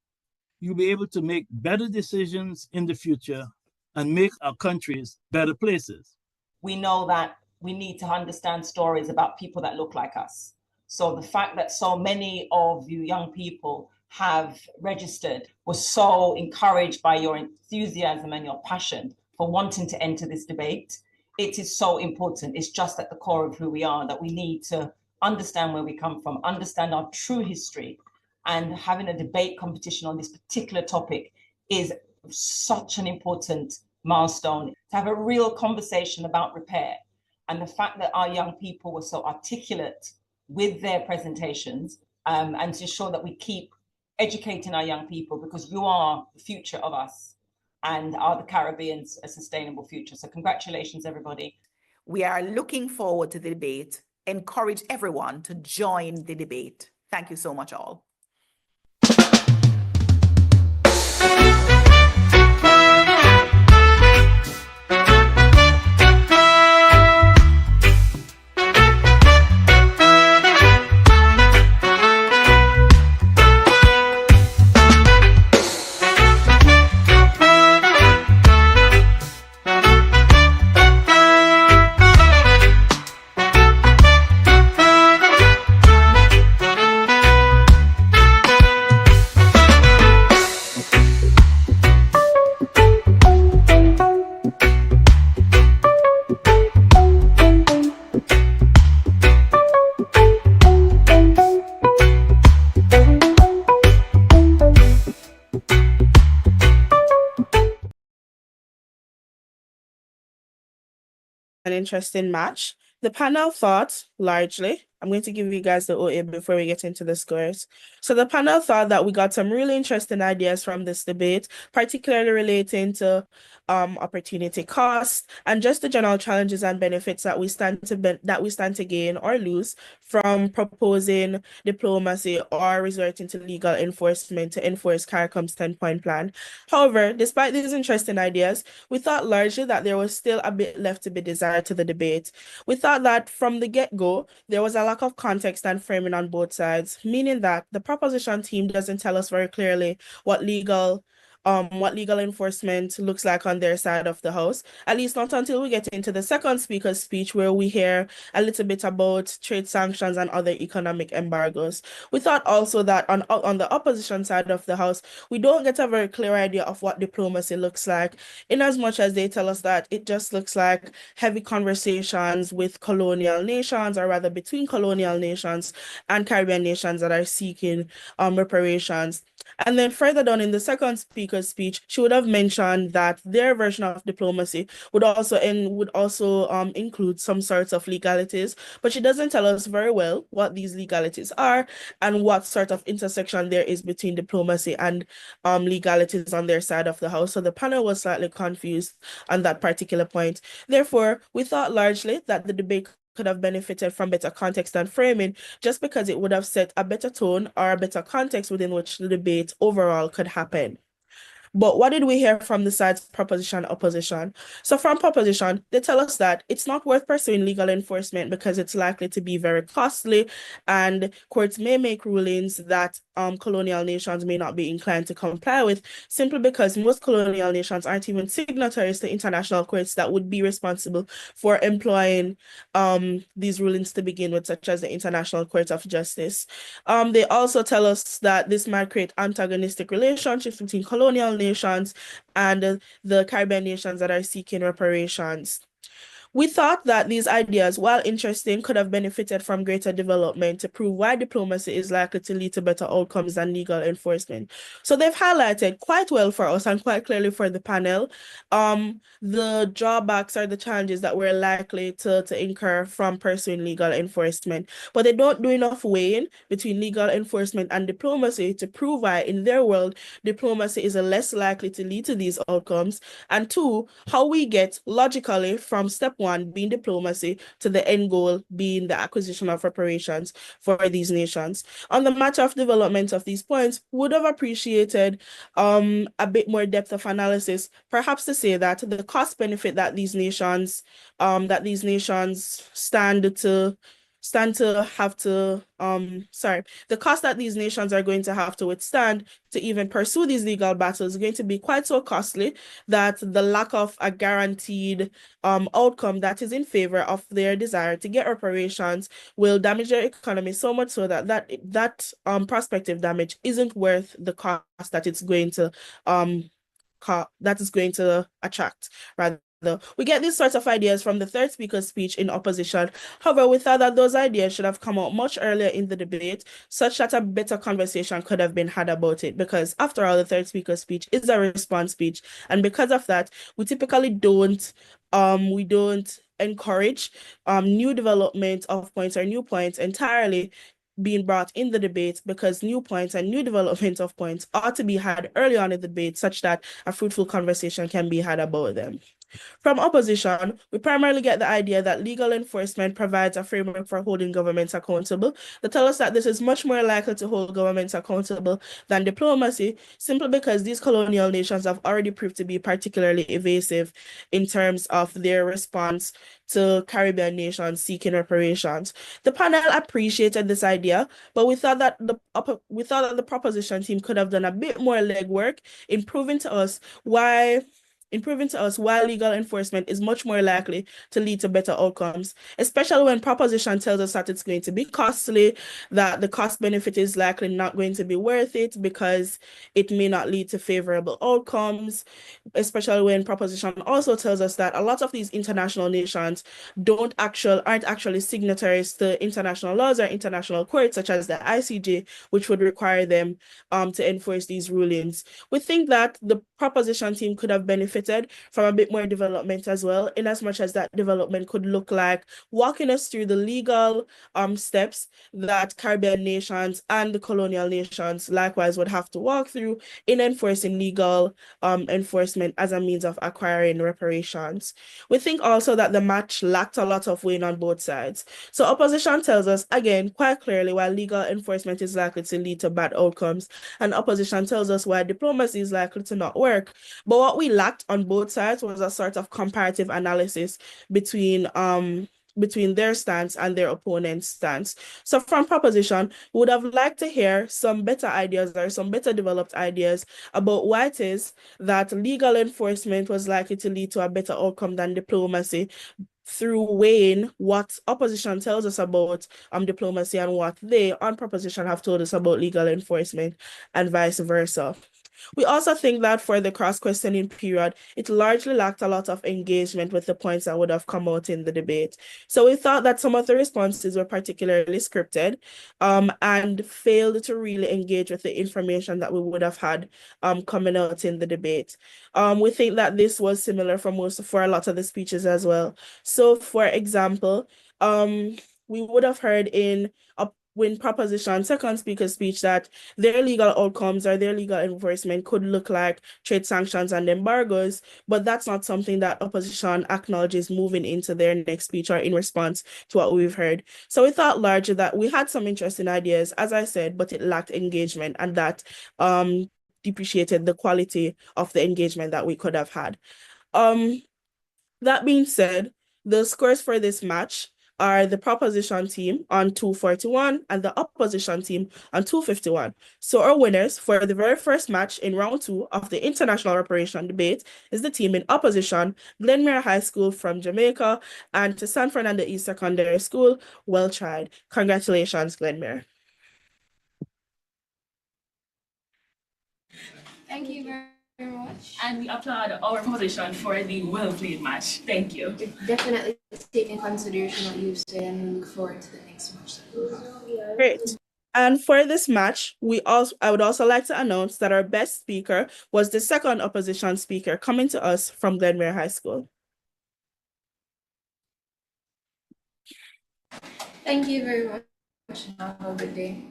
you'll be able to make better decisions in the future and make our countries better places. We know that we need to understand stories about people that look like us. So the fact that so many of you young people have registered was so encouraged by your enthusiasm and your passion for wanting to enter this debate. It is so important. It's just at the core of who we are, that we need to understand where we come from, understand our true history, and having a debate competition on this particular topic is such an important milestone. To have a real conversation about repair, and the fact that our young people were so articulate with their presentations, and to ensure that we keep educating our young people, because you are the future of us and are the Caribbean's a sustainable future. So congratulations, everybody. We are looking forward to the debate. Encourage everyone to join the debate. Thank you so much, all. An interesting match. The panel thought largely, I'm going to give you guys the OA before we get into the scores. So the panel thought that we got some really interesting ideas from this debate, particularly relating to opportunity cost and just the general challenges and benefits that we stand to gain or lose from proposing diplomacy or resorting to legal enforcement to enforce CARICOM's 10-point plan. However, despite these interesting ideas, we thought largely that there was still a bit left to be desired to the debate. We thought that from the get-go, there was a lack of context and framing on both sides, meaning that the proposition team doesn't tell us very clearly what legal enforcement looks like on their side of the house, at least not until we get into the second speaker's speech, where we hear a little bit about trade sanctions and other economic embargoes. We thought also that on the opposition side of the house, we don't get a very clear idea of what diplomacy looks like, in as much as they tell us that it just looks like heavy conversations with colonial nations, or rather between colonial nations and Caribbean nations that are seeking reparations. And then further down in the second speaker's speech, she would have mentioned that their version of diplomacy would also include some sorts of legalities, but she doesn't tell us very well what these legalities are and what sort of intersection there is between diplomacy and legalities on their side of the house. So the panel was slightly confused on that particular point. Therefore, we thought largely that the debate could have benefited from better context and framing, just because it would have set a better tone or a better context within which the debate overall could happen. But what did we hear from the sides proposition opposition? So from proposition, they tell us that it's not worth pursuing legal enforcement because it's likely to be very costly, and courts may make rulings that colonial nations may not be inclined to comply with, simply because most colonial nations aren't even signatories to international courts that would be responsible for employing these rulings to begin with, such as the International Court of Justice. They also tell us that this might create antagonistic relationships between colonial nations and the Caribbean nations that are seeking reparations. We thought that these ideas, while interesting, could have benefited from greater development to prove why diplomacy is likely to lead to better outcomes than legal enforcement. So they've highlighted quite well for us and quite clearly for the panel the drawbacks or the challenges that we're likely to incur from pursuing legal enforcement. But they don't do enough weighing between legal enforcement and diplomacy to prove why, in their world, diplomacy is less likely to lead to these outcomes. And two, how we get logically from step one, being diplomacy, to the end goal being the acquisition of reparations for these nations. On the matter of development of these points, would have appreciated a bit more depth of analysis, perhaps to say that the cost benefit that these nations the cost that these nations are going to have to withstand to even pursue these legal battles is going to be quite so costly that the lack of a guaranteed outcome that is in favor of their desire to get reparations will damage their economy so much so that prospective damage isn't worth the cost that it's going to attract, rather. We get these sorts of ideas from the third speaker's speech in opposition. However, we thought that those ideas should have come out much earlier in the debate, such that a better conversation could have been had about it. Because after all, the third speaker's speech is a response speech, and because of that, we typically don't encourage new development of points or new points entirely being brought in the debate, because new points and new development of points ought to be had early on in the debate such that a fruitful conversation can be had about them. From opposition, we primarily get the idea that legal enforcement provides a framework for holding governments accountable. They tell us that this is much more likely to hold governments accountable than diplomacy, simply because these colonial nations have already proved to be particularly evasive in terms of their response to Caribbean nations seeking reparations. The panel appreciated this idea, but we thought that the proposition team could have done a bit more legwork in proving to us why legal enforcement is much more likely to lead to better outcomes, especially when proposition tells us that it's going to be costly, that the cost benefit is likely not going to be worth it because it may not lead to favorable outcomes, especially when proposition also tells us that a lot of these international nations aren't actually signatories to international laws or international courts such as the ICJ, which would require them to enforce these rulings. We think that the proposition team could have benefited from a bit more development as well, in as much as that development could look like walking us through the legal steps that Caribbean nations and the colonial nations likewise would have to walk through in enforcing legal enforcement as a means of acquiring reparations. We think also that the match lacked a lot of weight on both sides. So opposition tells us again quite clearly why legal enforcement is likely to lead to bad outcomes, and opposition tells us why diplomacy is likely to not work. But what we lacked on both sides was a sort of comparative analysis between their stance and their opponent's stance. So from proposition, we would have liked to hear some better ideas or some better developed ideas about why it is that legal enforcement was likely to lead to a better outcome than diplomacy, through weighing what opposition tells us about diplomacy and what they on proposition have told us about legal enforcement, and vice versa. We also think that for the cross-questioning period, it largely lacked a lot of engagement with the points that would have come out in the debate. So we thought that some of the responses were particularly scripted and failed to really engage with the information that we would have had coming out in the debate. We think that this was similar for a lot of the speeches as well. So for example, we would have heard in when proposition second speaker speech that their legal outcomes or their legal enforcement could look like trade sanctions and embargoes, but that's not something that opposition acknowledges moving into their next speech or in response to what we've heard. So we thought largely that we had some interesting ideas, as I said, but it lacked engagement, and that depreciated the quality of the engagement that we could have had. That being said, the scores for this match are the proposition team on 241 and the opposition team on 251. So our winners for the very first match in round 2 of the international reparation debate is the team in opposition, Glenmuir High School from Jamaica, and to San Fernando East Secondary School. Well tried. Congratulations, Glenmuir. Thank you very much. And we applaud our opposition for the well-played match. Thank you. Definitely take in consideration what you've said and look forward to the next match. Great. And for this match, I would also like to announce that our best speaker was the second opposition speaker coming to us from Glenmuir High School. Thank you very much. Have a good day.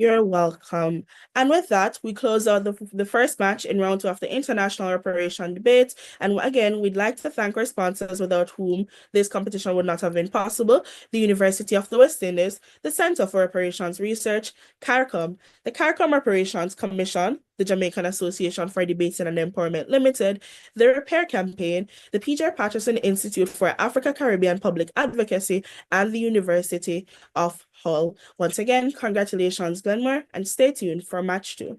You're welcome. And with that, we close out the first match in round 2 of the international reparation debate. And again, we'd like to thank our sponsors, without whom this competition would not have been possible: the University of the West Indies, the Center for Reparations Research, CARICOM, the CARICOM Reparations Commission, the Jamaican Association for Debating and Empowerment Limited, the Repair Campaign, the PJ Patterson Institute for Africa Caribbean Public Advocacy, and the University of Hull. Once again, congratulations, Glenmuir, and stay tuned for match 2.